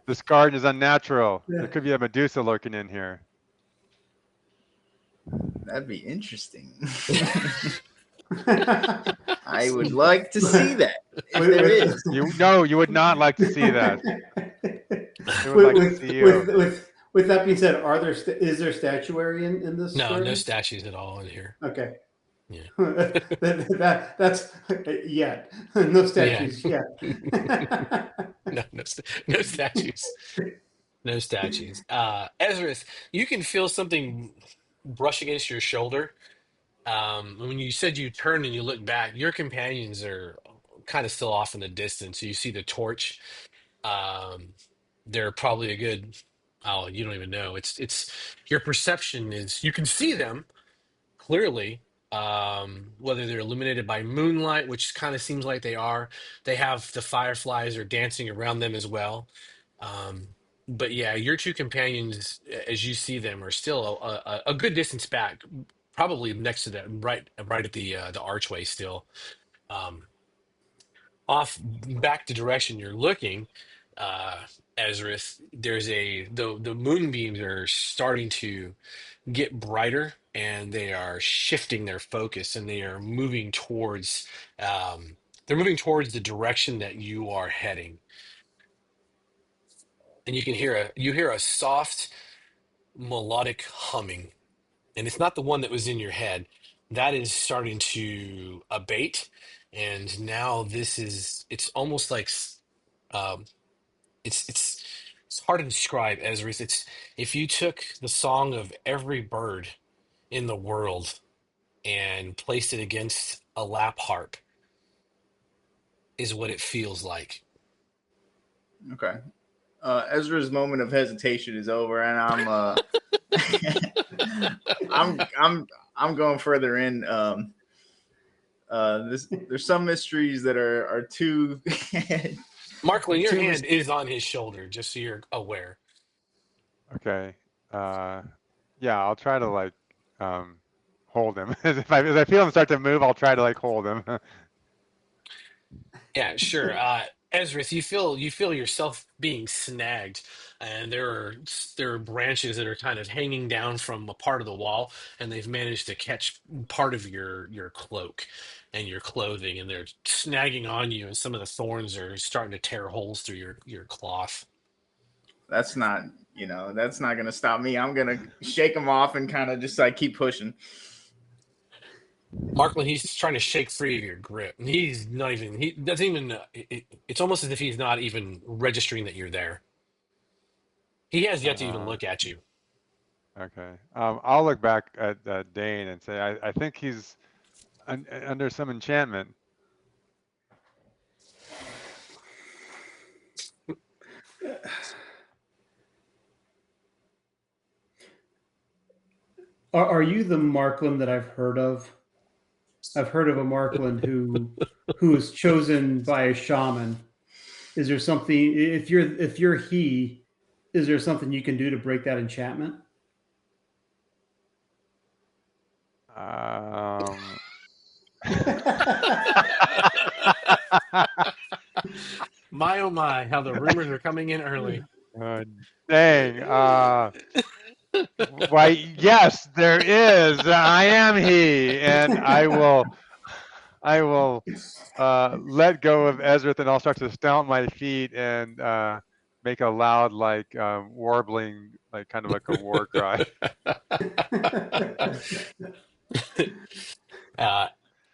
This garden is unnatural. There could be a Medusa lurking in here." That'd be interesting. I would like to see that. If there is. You would not like to see that. They would like to see you. With that being said, is there statuary in this No, story? no statues at all in here. Okay. Yeah. That's yet. No statues yet. No statues. No statues. Ezra, you can feel something brush against your shoulder. When you said you turned and you look back, your companions are kind of still off in the distance. You see the torch. Um, they're probably a good, oh, you don't even know. It's your perception is you can see them clearly, whether they're illuminated by moonlight, which kind of seems like they are. They have the fireflies are dancing around them as well. Um, but yeah, your two companions, as you see them, are still a good distance back, probably next to that, right at the archway still. Um, off back the direction you're looking, uh, Ezrith, there's the moonbeams are starting to get brighter and they are shifting their focus and they are moving towards the direction that you are heading. And you hear a soft melodic humming, and it's not the one that was in your head. That is starting to abate, and now it's almost like um it's hard to describe, Ezra. It's if you took the song of every bird in the world and placed it against a lap harp, is what it feels like. Okay. Ezra's moment of hesitation is over, and I'm going further in. There's some mysteries that are too. Markland, your hand is on his shoulder, just so you're aware. Okay. Yeah, I'll try to like hold him. If I feel him start to move, I'll try to like hold him. Yeah, sure. Ezra, you feel yourself being snagged, and there are branches that are kind of hanging down from a part of the wall, and they've managed to catch part of your cloak and your clothing, and they're snagging on you, and some of the thorns are starting to tear holes through your cloth. That's not, that's not going to stop me. I'm going to shake him off and kind of just like keep pushing. Markland, he's trying to shake free of your grip. And he's not even, he doesn't even, it's almost as if he's not even registering that you're there. He has yet to even look at you. Okay. I'll look back at Dane and say, I think he's under some enchantment. Are you the Markland that I've heard of? I've heard of a Markland who is chosen by a shaman. Is there something if you're he? Is there something you can do to break that enchantment? My oh my, how the rumors are coming in early. Dang. Why, yes, there is. I am he, and I will let go of Ezra, and I'll start to stomp my feet and make a loud, like warbling, like kind of like a war cry.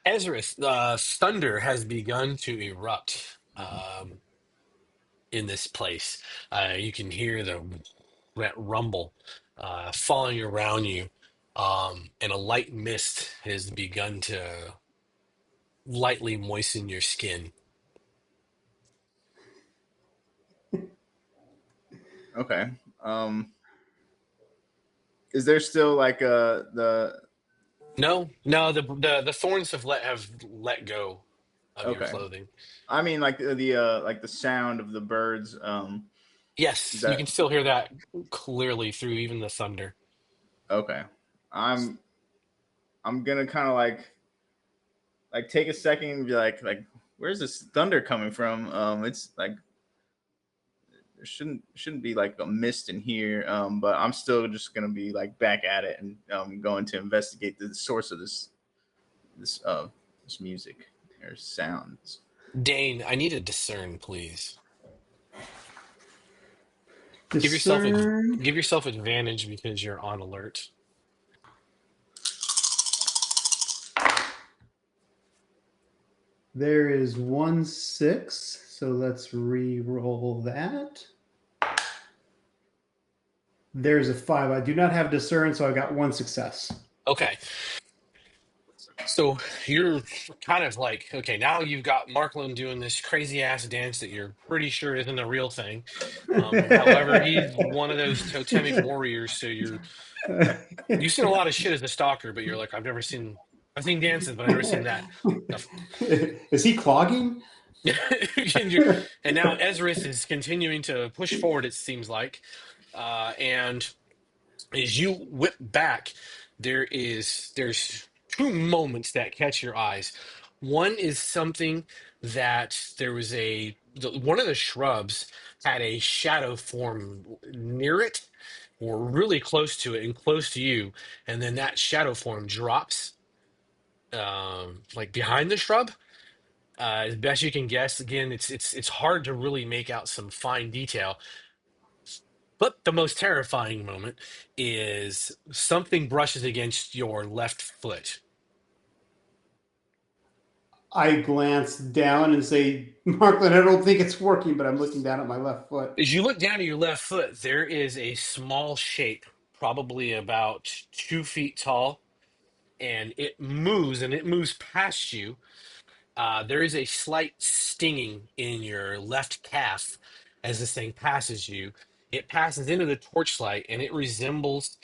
Ezra, thunder has begun to erupt in this place. You can hear that rumble falling around you, and a light mist has begun to lightly moisten your skin. Okay. Is there still like No, the thorns have let go. of your Okay. clothing. I mean, like the sound of the birds. Is Yes, you that can still hear that clearly through even the thunder. okay? I'm I'm gonna kind of like take a second and be like where's this thunder coming from? It's like there shouldn't be like a mist in here. But I'm still just gonna be like back at it and going to investigate the source of this this music or sounds. Dane, I need a discern, please. Give yourself Discern. give yourself advantage because you're on alert. There is 1 6, so let's re-roll that. There's a 5. I do not have discern, so I got 1 success. Okay. So you're kind of like, okay, now you've got Markland doing this crazy ass dance that you're pretty sure isn't a real thing. However, he's one of those totemic warriors, so you've seen a lot of shit as a stalker, but you're like, I've seen dances, but I've never seen that. Is he clogging? And now Ezrith is continuing to push forward, it seems like. And as you whip back, there's two moments that catch your eyes. One is something that there was one of the shrubs had a shadow form near it, or really close to it and close to you, and then that shadow form drops like behind the shrub. As best you can guess, again, it's hard to really make out some fine detail. But the most terrifying moment is something brushes against your left foot. I glance down and say, Markland, I don't think it's working, but I'm looking down at my left foot. As you look down at your left foot, there is a small shape, probably about 2 feet tall, and it moves past you. There is a slight stinging in your left calf as this thing passes you. It passes into the torchlight, and it resembles.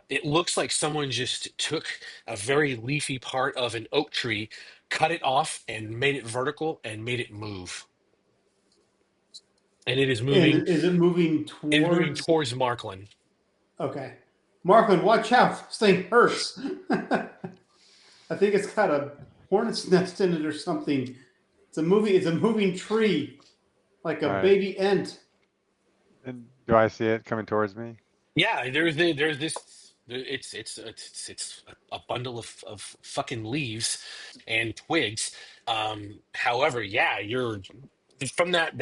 It looks like someone just took a very leafy part of an oak tree, cut it off, and made it vertical and made it move. And it is And moving. is it moving It is moving towards? towards Markland. Okay. Markland, watch out. This thing hurts. I think it's got a hornet's nest in it or something. It's a moving tree, like a All right. baby ant. And do I see it coming towards me? Yeah, there's this. It's a bundle of fucking leaves and twigs. However, yeah, you're from that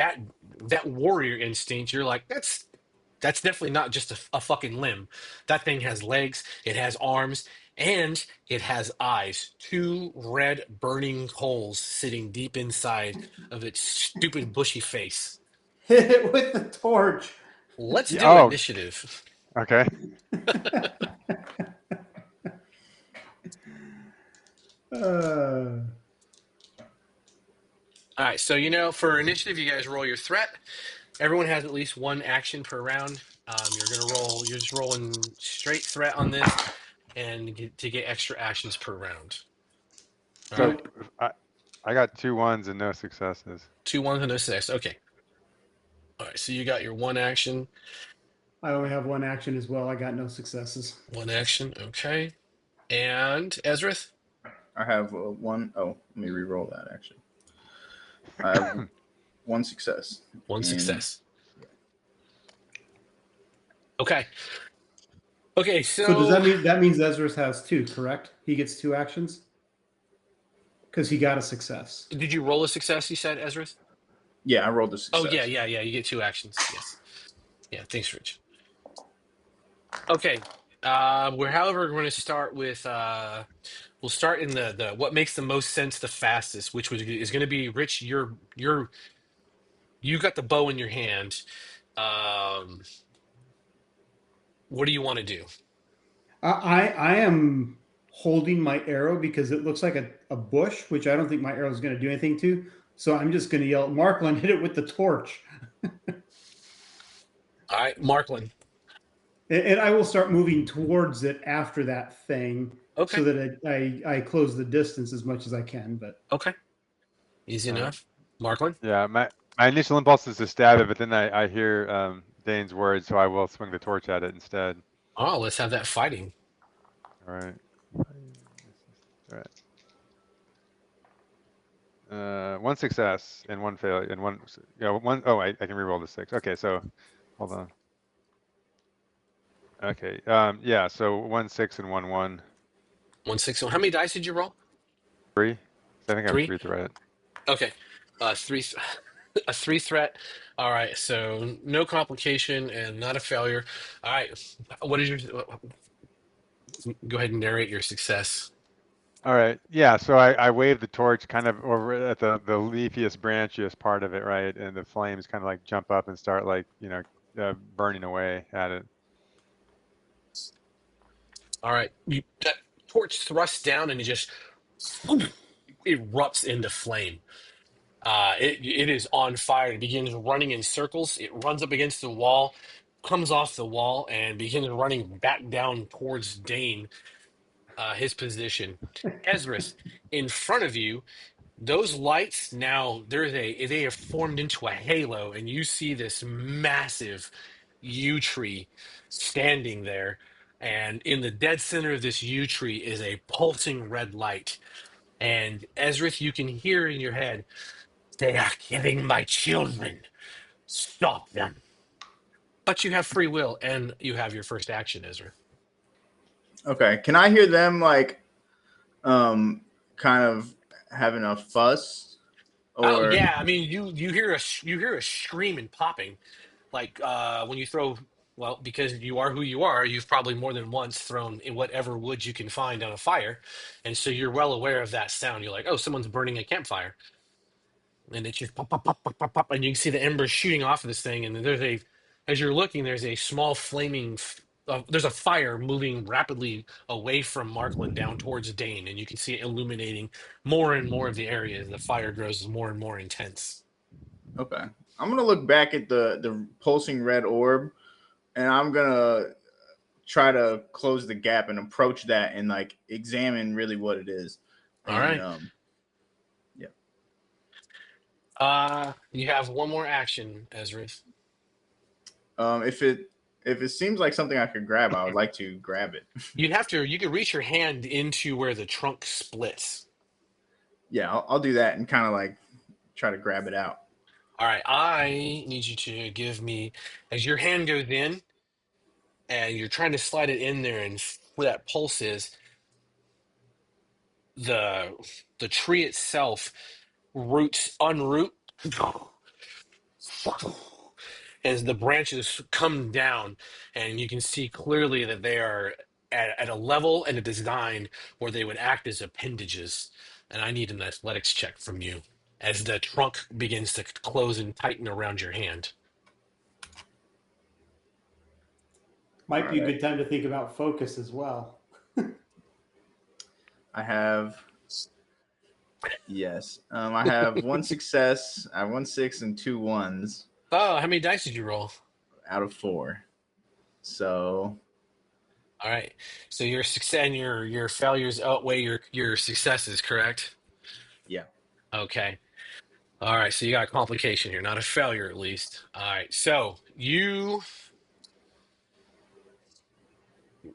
warrior instinct. You're like, that's definitely not just a fucking limb. That thing has legs, it has arms, and it has eyes. Two red burning holes sitting deep inside of its stupid bushy face. Hit it with the torch. Let's Yeah, do oh, initiative. okay. Uh, All right, so for initiative, you guys roll your threat. Everyone has at least one action per round. You're just rolling straight threat on this, and to get extra actions per round. All So right, so I got 2 1s and no successes. 2 1s and no 6. Okay. All right, so you got your one action. I only have one action as well. I got no successes. One action. Okay. And Ezrith? I have one oh let me re-roll that actually. I have one success. One And success. Okay. Okay, So does so that means Ezra has 2, correct? He gets 2 actions because he got a success. did you roll a success, you said, Ezrith? yeah, I rolled a Oh, success. yeah. You get 2 actions. Yes. Yeah, thanks, Rich. Okay. We're going to start with we'll start in the what makes the most sense the fastest, which is going to be Rich. You got the bow in your hand. Um, what do you want to do? I am holding my arrow because it looks like a bush, which I don't think my arrow is going to do anything to. So I'm just going to yell, Markland, hit it with the torch. All right, Markland. And I will start moving towards it after that thing Okay. so that I close the distance as much as I can. But Okay. Easy All right. enough. Marklin? Yeah, my initial impulse is to stab it, but then I hear Dane's words, so I will swing the torch at it instead. Oh, let's have that fighting. All right. Threat. One success and one failure and one. Yeah, one. Oh, I can reroll the 6. Okay, so hold on. Okay. Yeah. So 1 6 and 1 1. 1 6. So how many dice did you roll? 3. So I think I have Three? 3 threat. Okay. Three. A 3 threat. All right. So no complication and not a failure. All right. What is your? Go ahead and narrate your success. All right. Yeah. So I wave the torch kind of over at the leafiest, branchiest part of it, right? And the flames kind of like jump up and start like, burning away at it. All right. That torch thrusts down and it just erupts into flame. It is on fire. It begins running in circles. It runs up against the wall, comes off the wall, and begins running back down towards Dane, his position. Ezra's in front of you. Those lights now they have formed into a halo, and you see this massive yew tree standing there. And in the dead center of this yew tree is a pulsing red light. And Ezrith, you can hear in your head, "They are killing my children. Stop them." But you have free will, and you have your first action, Ezra. Okay. Can I hear them like kind of having a fuss? Oh Or yeah, I mean you hear a scream and popping, like when you throw. Well, because you are who you are, you've probably more than once thrown in whatever wood you can find on a fire, and so you're well aware of that sound. You're like, oh, someone's burning a campfire, and it's just pop, pop, pop, pop, pop, pop, and you can see the embers shooting off of this thing. And as you're looking, there's a small flaming, there's a fire moving rapidly away from Markland down towards Dane, and you can see it illuminating more and more of the area as the fire grows more and more intense. okay. I'm gonna look back at the pulsing red orb, and I'm gonna try to close the gap and approach that and like examine really what it is. All And right. yeah. You have one more action, Ezra. If it seems like something I could grab, I would like to grab it. You could reach your hand into where the trunk splits. Yeah, I'll do that and kind of like try to grab it out. All right, I need you to give me, as your hand goes in and you're trying to slide it in there, and where that pulse is, the the tree itself unroot as the branches come down, and you can see clearly that they are at a level and a design where they would act as appendages. And I need an athletics check from you as the trunk begins to close and tighten around your hand. Might be a All right. good time to think about focus as well. I have I have one success. I have 1 6 and 2 1s Oh, how many dice did you roll? out of 4. So All right. So your success and your failures outweigh your successes, correct? yeah. Okay. All right. So you got a complication here, not a failure at least. All right. So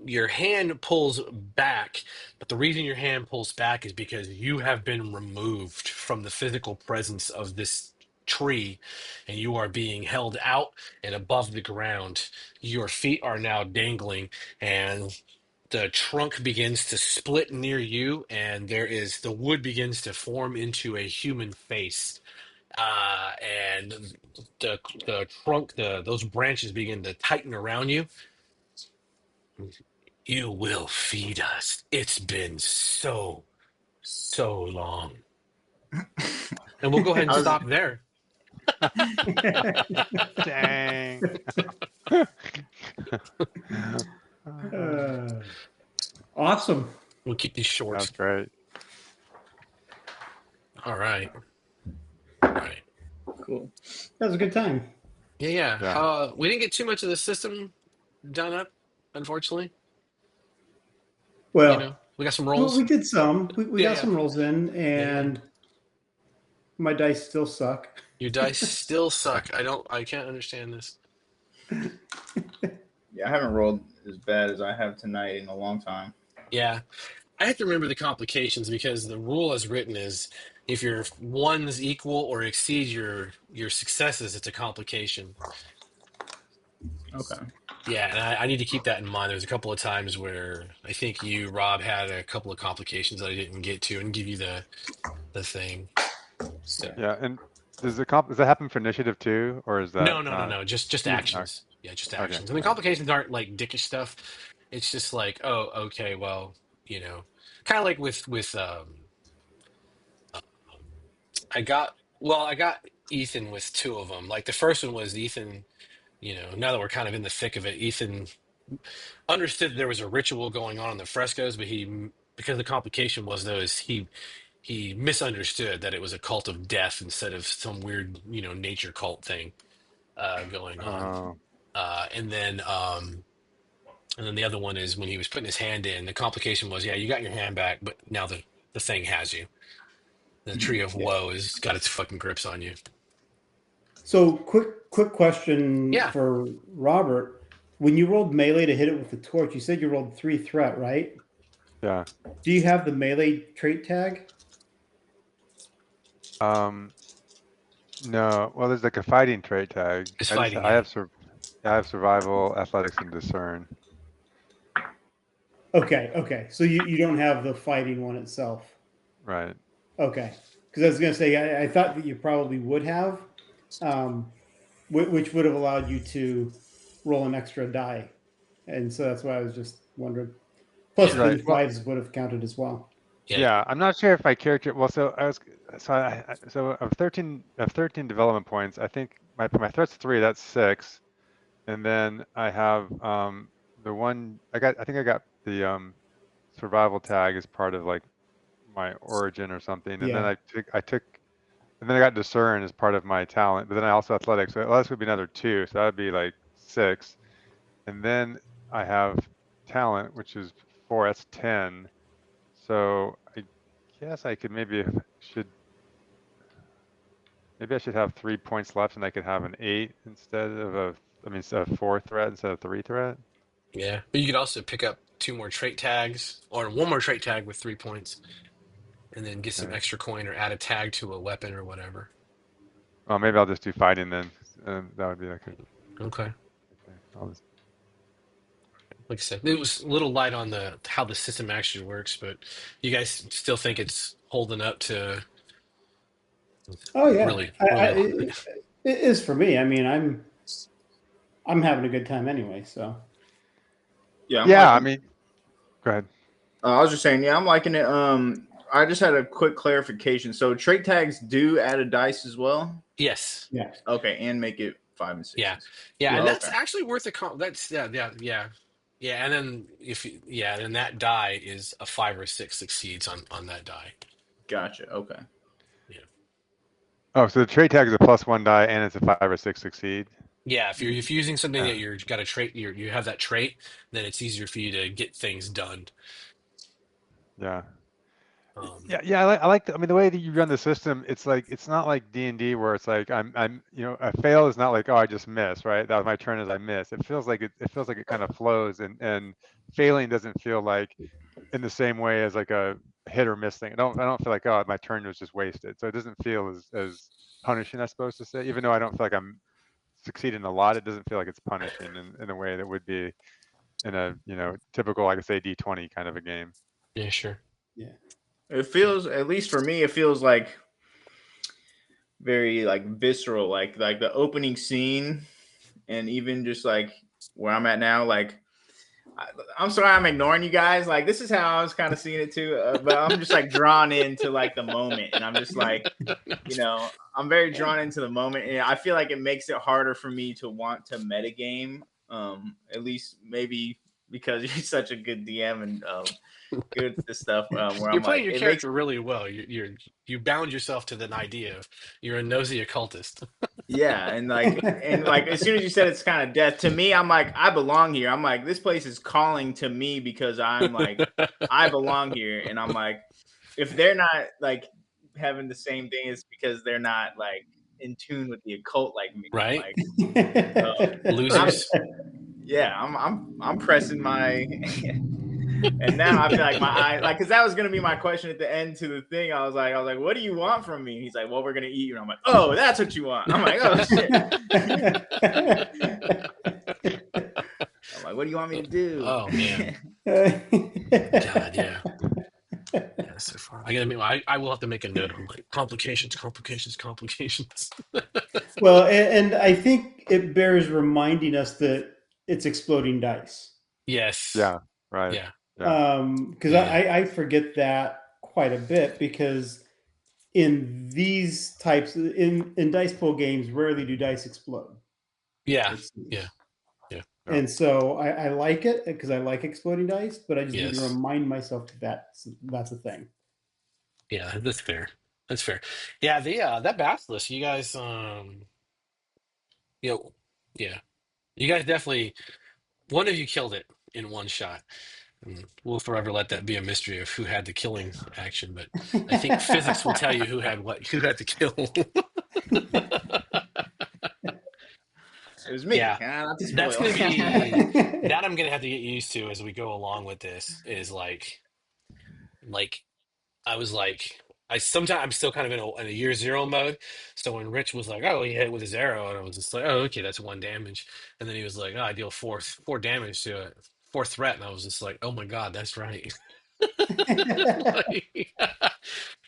your hand pulls back, but the reason your hand pulls back is because you have been removed from the physical presence of this tree, and you are being held out and above the ground. Your feet are now dangling, and the trunk begins to split near you, and the wood begins to form into a human face. And the trunk, those branches begin to tighten around you. You will feed us. It's been so, so long. And we'll go ahead and I was stop there. Dang. Awesome. We'll keep these short. That's great. All right. All right. cool. That was a good time. Yeah. Yeah. We didn't get too much of the system done up, unfortunately. Well, We got some well, rolls. we did some. We Yeah, got yeah. some rolls in, Yeah, yeah. and My dice still suck. Your dice still suck. I can't understand this. Yeah, I haven't rolled as bad as I have tonight in a long time. Yeah. I have to remember the complications because the rule as written is if your ones equal or exceed your successes, it's a complication. Okay. Yeah, and I need to keep that in mind. There's a couple of times where I think you, Rob, had a couple of complications that I didn't get to and give you the thing. So Yeah, and does that happen for initiative too, or is that not? no. Just No. Okay, actions. Yeah, just okay, actions. And the all right. complications aren't like dickish stuff. It's just like, oh, okay, well, kind of like with I got Ethan with two of them. Like the first one was Ethan, now that we're kind of in the thick of it, Ethan understood there was a ritual going on in the frescoes, but because the complication was those he misunderstood that it was a cult of death instead of some weird, nature cult thing going on. Oh, Uh, and then um and then the other one is when he was putting his hand in, the complication was, yeah, you got your hand back, but now the thing has you. The tree of Yeah. woe has got its fucking grips on you. So quick question Yeah. for Robert. When you rolled melee to hit it with the torch, you said you rolled 3 threat, right? yeah. Do you have the melee trait tag? No. Well, there's like a fighting trait tag. It's I just fighting, I yeah. have I have survival, athletics, and discern. Okay. So you don't have the fighting one itself. Right. Okay. Because I was going to say, I thought that you probably would have, which would have allowed you to roll an extra die. And so that's why I was just wondering. Plus, Yeah. Right. then Well, fives would have counted as well. Yeah. yeah. I'm not sure if my character. Well, so of 13 development points. I think my threat's 3. That's 6. And then I have the one I think I got the survival tag as part of like my origin or something. And then Yeah. and then I got discern as part of my talent, but then I also athletics. So athletics would be another 2, so that would be like 6. And then I have talent, which is 4. That's 10. So I guess I could should maybe I should have 3 points left, and I could have an 8 instead of instead of 4 threat instead of 3 threat. Yeah. But you could also pick up 2 more trait tags or 1 more trait tag with 3 points and then get some Okay. extra coin or add a tag to a weapon or whatever. Well, maybe I'll just do fighting then. That would be okay. Okay. Okay. I'll just, Like I said, it was a little light on the how the system actually works, but you guys still think it's holding up to Oh yeah. really, I really. it is for me. I mean, I'm having a good time anyway. So Yeah, I'm yeah. I liking. mean, go ahead. I was just saying, yeah, I'm liking it. I just had a quick clarification. So trait tags do add a dice as well. Yes. yeah. Okay, and make it 5 and 6s. Yeah, and Yeah. that's Okay. actually worth that's yeah, and then and that die is a 5 or 6 succeeds on that die. Gotcha. Okay. Yeah. Oh, so the trait tag is a +1 die, and it's a 5 or 6 succeed. Yeah, if you're using something Yeah. that you're got a trait you have that trait, then it's easier for you to get things done. Yeah. Um, Yeah, I mean, the way that you run the system, it's like it's not like D&D where it's like a fail is not like, oh, I just missed, right? That was my turn as I miss. It feels like it kind of flows, and failing doesn't feel like in the same way as like a hit or miss thing. I don't feel like, oh, my turn was just wasted. So it doesn't feel as punishing, I suppose to say. Even though I don't feel like I'm succeeding a lot, it doesn't feel like it's punishing in a way that would be in a typical, like I say, D20 kind of a game. yeah, sure. Yeah. It feels, at least for me, it feels like very like visceral, like the opening scene, and even just like where I'm at now. Like, I'm sorry, I'm ignoring you guys. Like, this is how I was kind of seeing it too, but I'm just like drawn into like the moment, and I'm just like, I'm very drawn into the moment, and I feel like it makes it harder for me to want to metagame. At least maybe because you're such a good DM and good at this stuff. Where You're I'm playing like, your it makes character really well. You bound yourself to the idea of you're a nosy occultist. yeah, and like as soon as you said it's kind of death to me, I'm like, I belong here. I'm like, this place is calling to me because I'm like, I belong here, and I'm like, if they're not like having the same thing is because they're not like in tune with the occult like me. Right? Like I'm Losers. I'm pressing my and now I feel like my eye like because that was gonna be my question at the end to the thing. I was like, what do you want from me? And he's like, well, we're gonna eat you. And I'm like, oh, that's what you want. I'm like, oh shit. I'm like, what do you want me to do? Oh man. God, yeah. Yeah, so far. I gotta make I will have to make a note. I'm like complications, complications, complications. Well, and I think it bears reminding us that it's exploding dice. Yes. Yeah, right. Yeah. Yeah. Because Yeah. I forget that quite a bit because in these types in dice pool games, rarely do dice explode. Yeah. It Yeah. seems. Yeah. And so I like it because I like exploding dice, but I just need to Yes. remind myself that that's a thing. Yeah, that's fair. That's fair. Yeah, the that basilisk, you guys you know, yeah. You guys definitely one of you killed it in one shot. And we'll forever let that be a mystery of who had the killing action, but I think physics will tell you who had the kill. It was me. Yeah. Not to That's spoil. gonna be that I'm gonna have to get used to as we go along with this is like I was like I sometimes I'm still kind of in a year zero mode. So when Rich was like, "Oh, he hit with his arrow," and I was just like, "Oh, okay, that's one damage," and then he was like, "Oh, I deal four damage to it, four threat," and I was just like, "Oh my god, that's right." Like,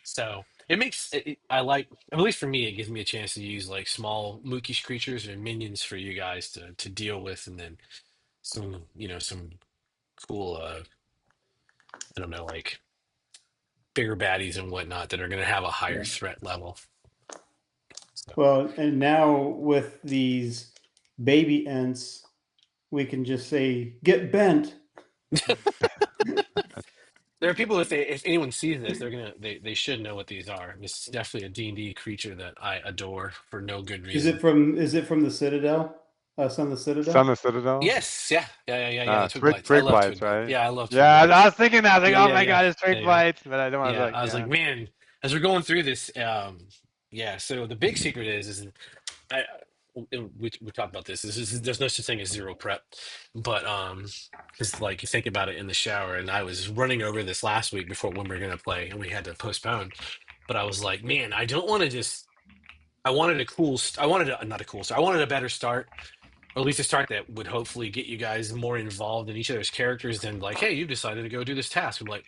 so it makes I like at least for me, it gives me a chance to use like small mookish creatures or minions for you guys to deal with, and then some cool I don't know like bigger baddies and whatnot that are going to have a higher Yeah. threat level. So. Well, and now with these baby ents, we can just say, get bent. There are people if anyone sees this, they should know what these are. This is definitely a D&D creature that I adore for no good reason. Is it from the Citadel? Us on the Son Citadel? of Citadel? Yes, yeah. The twig blights. I Twig love blights, twig blights. right? Yeah, I love twig Yeah, I blights. was thinking that. Like, Yeah, oh yeah, my yeah, god, it's yeah, twig yeah. blights, but I don't. I was Yeah, like, I was like, yeah. man, as we're going through this, yeah. So the big secret is I we talked about this. There's no such thing as zero prep, but because like you think about it in the shower, and I was running over this last week before when we were gonna play, and we had to postpone. But I was like, man, I don't want to just. I wanted a cool. I wanted a, not a cool start. I wanted a better start or at least a start that would hopefully get you guys more involved in each other's characters than like, hey, you decided to go do this task. I'm like,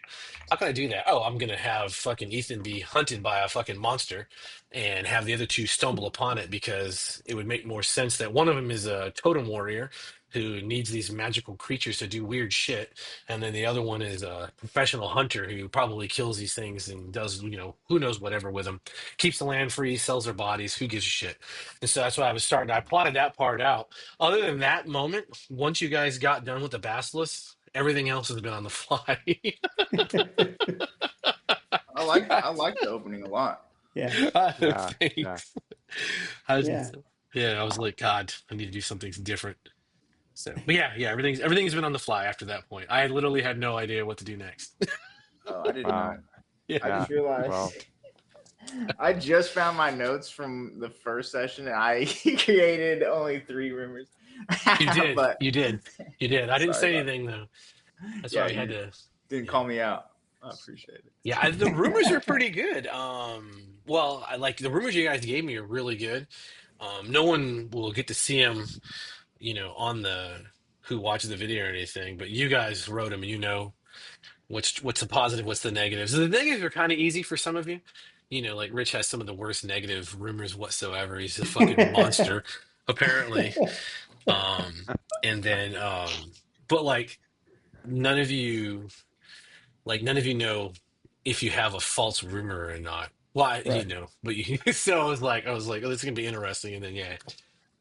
how can I do that? Oh, I'm gonna have fucking Ethan be hunted by a fucking monster and have the other two stumble upon it because it would make more sense that one of them is a totem warrior who needs these magical creatures to do weird shit, and then the other one is a professional hunter who probably kills these things and does, who knows whatever with them, keeps the land free, sells their bodies, who gives a shit. And so that's why I was starting. I plotted that part out other than that moment, once you guys got done with the basilisk, everything else has been on the fly. I like the opening a lot. Yeah. Yeah, yeah. Thanks. I was Yeah. just, yeah, I was like, God, I need to do something different. So, but yeah, everything's been on the fly after that point. I literally had no idea what to do next. Oh, I didn't Wow. know. Yeah, I Yeah. just realized Well, I just found my notes from the first session and I created only 3 rumors. you did, But you did, you did. I didn't sorry say about anything though. That's why yeah, we had you to. didn't Yeah. call me out. I appreciate it. Yeah, the rumors are pretty good. Well, I like the rumors you guys gave me are really good. No one will get to see them, on the who watches the video or anything, but you guys wrote them, and what's the positive, what's the negative. So the negatives are kind of easy for some of you. Like Rich has some of the worst negative rumors whatsoever. He's a fucking monster, apparently. Um, and then, but none of you none of you know if you have a false rumor or not. Well, Right. but so I was like, oh, this is gonna be interesting. And then yeah,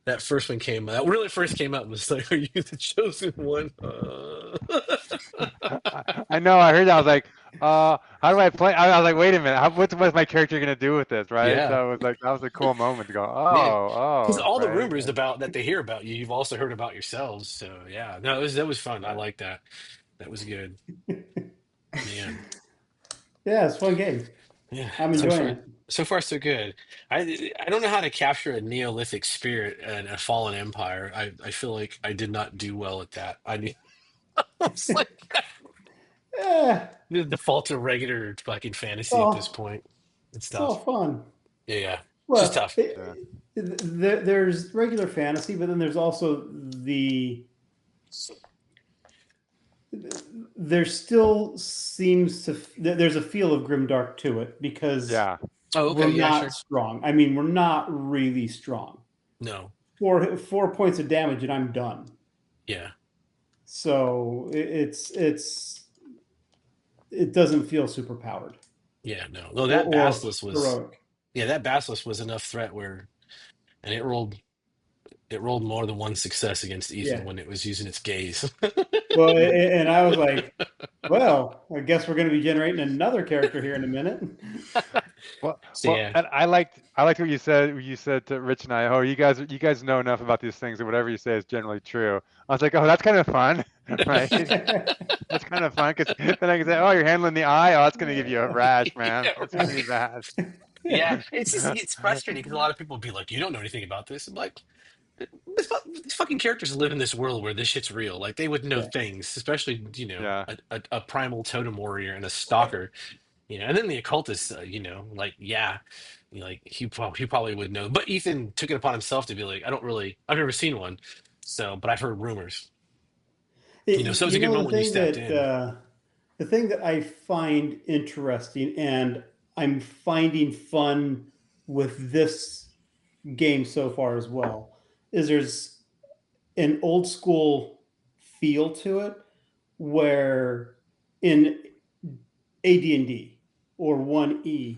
that first one came. That really first came up was like, are you the chosen one? I know. I heard that. I was like, how do I play? I was like, wait a minute. What's my character gonna do with this, right? Yeah, So it was like that was a cool moment to go, yeah. Because oh, all the right. rumors about that they hear about you, you've also heard about yourselves. So yeah, no, that was fun. I like that. That was good, man. Yeah, it's a fun game. Yeah, I'm so enjoying far, it. so far so good. I don't know how to capture a Neolithic spirit and a fallen empire. I feel like I did not do well at that. I need. I was like Eh, the default to regular fucking fantasy at this well, point. It's it's all tough. fun. Yeah, yeah. It's just Well, tough. Yeah. there's regular fantasy, but then there's also there still seems to there's a feel of grimdark to it because Yeah. Oh, okay. we're Yeah, not sure. strong. I mean, we're not really strong. No. Four points of damage and I'm done. Yeah. So it doesn't feel super powered Yeah. No. No. That or Basilisk was. heroic. Yeah, that Basilisk was enough threat where, and it rolled. It rolled more than one success against Ethan Yeah. when it was using its gaze. Well, and I was like, well, I guess we're going to be generating another character here in a minute. So Well, yeah. and I liked what you said. You said to Rich and I, "Oh, you guys know enough about these things, and whatever you say is generally true." I was like, "Oh, that's kind of fun, right? That's kind of fun because then I can say, oh, you're handling the eye. Oh, that's gonna give you a rash, man. Yeah. That's gonna Right. be bad." Yeah. It's just it's frustrating because a lot of people be like, "You don't know anything about this." I'm like, these fucking characters live in this world where this shit's real. Like they would know Yeah. things, especially Yeah. a primal totem warrior and a stalker. And then the occultist, like yeah, like he probably would know. But Ethan took it upon himself to be like, I've never seen one, so but I've heard rumors. So it's a good moment when you stepped in. The thing that I find interesting and I'm finding fun with this game so far as well is there's an old school feel to it where in AD&D or 1E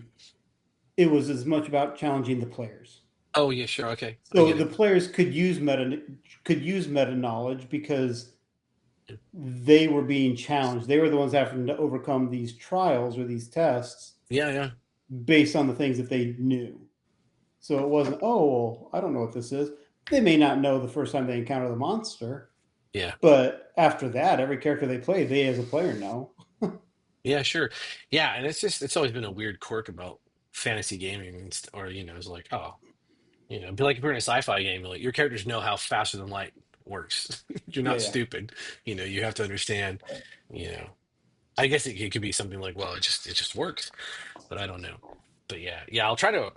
it was as much about challenging the players. Oh yeah, sure, okay, I So get the it. players could use meta knowledge because they were being challenged. They were the ones having to overcome these trials or these tests Yeah, yeah, based on the things that they knew. So it wasn't, oh, well, I don't know what this is. They may not know the first time they encounter the monster, yeah, but after that, every character they play, they as a player know. yeah, sure, yeah. And it's always been a weird quirk about fantasy gaming, or it's like, oh, be like if you're in a sci-fi game, like your characters know how faster than light works. You're Yeah, not yeah. stupid. You have to understand. You know, I guess it could be something like, well, it just works, but I don't know. But yeah, yeah, I'll try to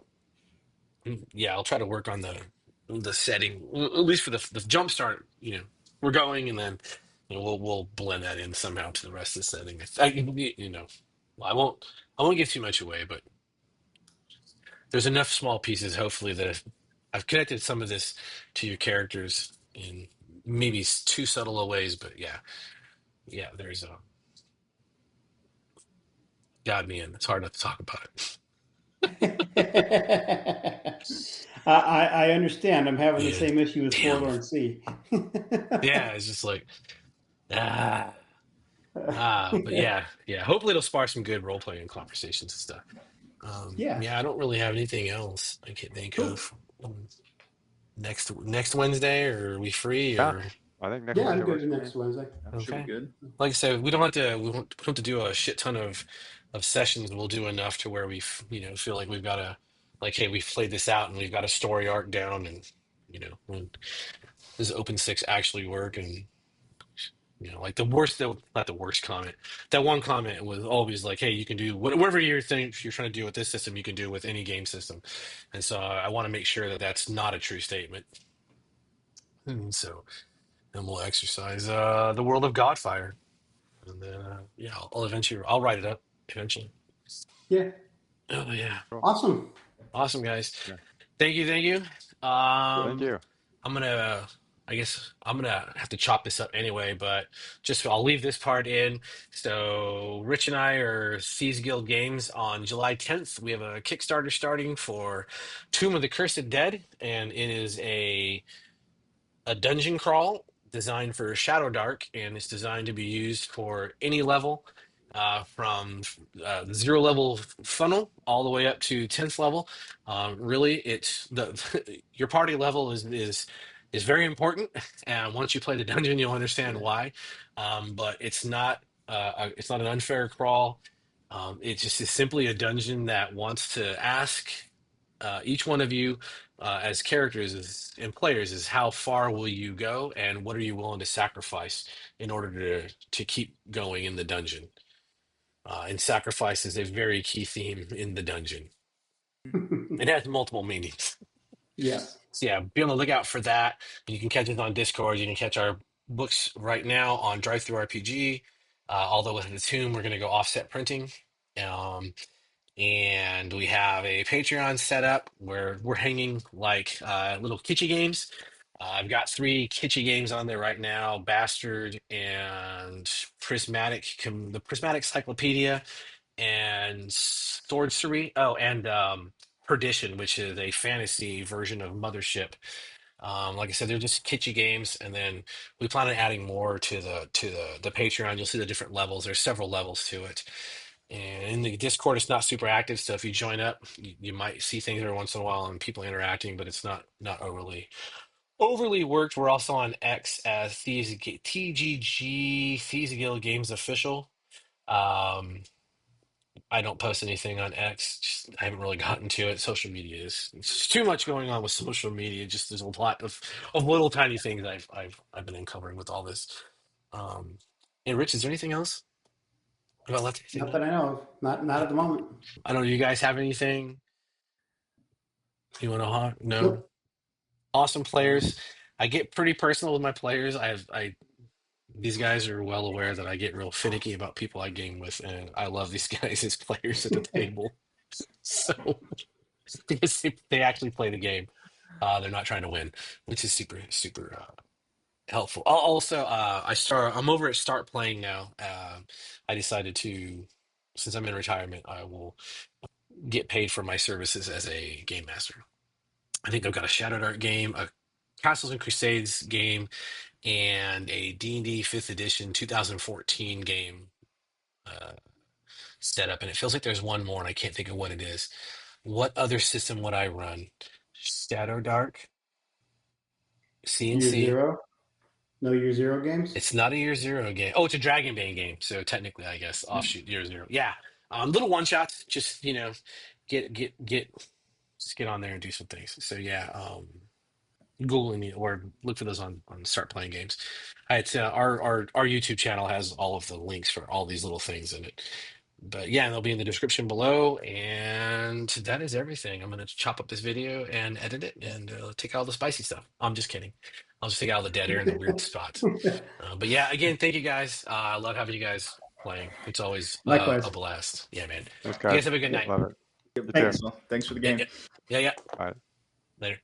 work on the setting, at least for the jump start. We're going, and then we'll blend that in somehow to the rest of the setting. Well, I won't give too much away, but there's enough small pieces, hopefully, that I've connected some of this to your characters in maybe too subtle a ways. But yeah, yeah, there's a got me in. It's hard not to talk about it. I understand. I'm having the Yeah, same issue with damn. Forlorn Sea. Yeah, it's just like ah. But yeah, yeah. Hopefully it'll spark some good role playing conversations and stuff. Yeah, Yeah, I don't really have anything else I can think cool. of. Next Wednesday, or are we free Yeah. or I think next Yeah, I'm Wednesday good works for me. next Wednesday. That should be okay? good. Like I said, we don't have to do a shit ton of sessions. We'll do enough to where feel like we've got like, hey, we've played this out and we've got a story arc down, and when does OpenSIX actually work? And like not the worst comment. That one comment was always like, "Hey, you can do whatever you're trying to do with this system, you can do with any game system." And so I want to make sure that that's not a true statement. And so then we'll exercise the World of Godfire, and then yeah, I'll write it up eventually. Yeah, Oh yeah, Cool. awesome. awesome guys. Yeah. Thank you, thank you. Thank Um, you. I'm gonna, I guess I'm gonna have to chop this up anyway, but I'll leave this part in. So Rich and I are Thieves Guild Games on July 10th. We have a Kickstarter starting for Tomb of the Cursed Dead, and it is a dungeon crawl designed for Shadow Dark, and it's designed to be used for any level, from zero level funnel all the way up to 10th level. Really, it's the your party level is very important, and once you play the dungeon, you'll understand Yeah. why. But it's not an unfair crawl. It just is simply a dungeon that wants to ask each one of you as characters and players is how far will you go and what are you willing to sacrifice in order to keep going in the dungeon. And sacrifice is a very key theme in the dungeon. It has multiple meanings. Yes. So yeah, be on the lookout for that. You can catch us on Discord. You can catch our books right now on DriveThru RPG. Although with the tomb, we're going to go offset printing. Um, and we have a Patreon set up where we're hanging like little kitschy games. I've got 3 kitschy games on there right now: Bastard and the Prismatic Cyclopedia and Sorcery. Oh, and Perdition, which is a fantasy version of Mothership. Like I said, they're just kitschy games, and then we plan on adding more to the Patreon. You'll see the different levels. There's several levels to it. And in the Discord, it's not super active, so if you join up, you might see things every once in a while and people interacting, but it's not overly worked. We're also on X as TGG Thieves Guild Games Official. Um, I don't post anything on X. Just, I haven't really gotten to it. Social media is it's too much going on with social media. Just there's a lot of little tiny things I've been uncovering with all this. Hey, Rich, is there anything else? Have I left anything Not out? that I know of. Not at the moment. I don't know. Do you guys have anything you want to talk? No. Nope. Awesome players. I get pretty personal with my players. These guys are well aware that I get real finicky about people I game with, and I love these guys as players at the table. So because they actually play the game, they're not trying to win, which is super helpful. Also, I'm over at Start Playing now. I decided to, since I'm in retirement, I will get paid for my services as a game master. I think I've got a Shadow Dart game, a Castles and Crusades game, and a D&D 5th edition 2014 game set up. And it feels like there's one more, and I can't think of what it is. What other system would I run? Shadow Dark, Year CNC. zero. No year zero games. It's not a year zero game. Oh, it's a Dragonbane game. So technically, I guess offshoot year zero. Yeah, little one shots. Just get just get on there and do some things. So yeah, Googling it or look for those on Start Playing Games. It's our YouTube channel has all of the links for all these little things in it. But yeah, they'll be in the description below. And that is everything. I'm gonna chop up this video and edit it and take out all the spicy stuff. I'm just kidding. I'll just take out all the dead air and the weird spots. But yeah, again, thank you guys. I love having you guys playing. It's always Likewise. a blast. Yeah, man. Thanks, You guys. guys have a good night. Love it. Thanks for the game. Yeah. Bye. Later.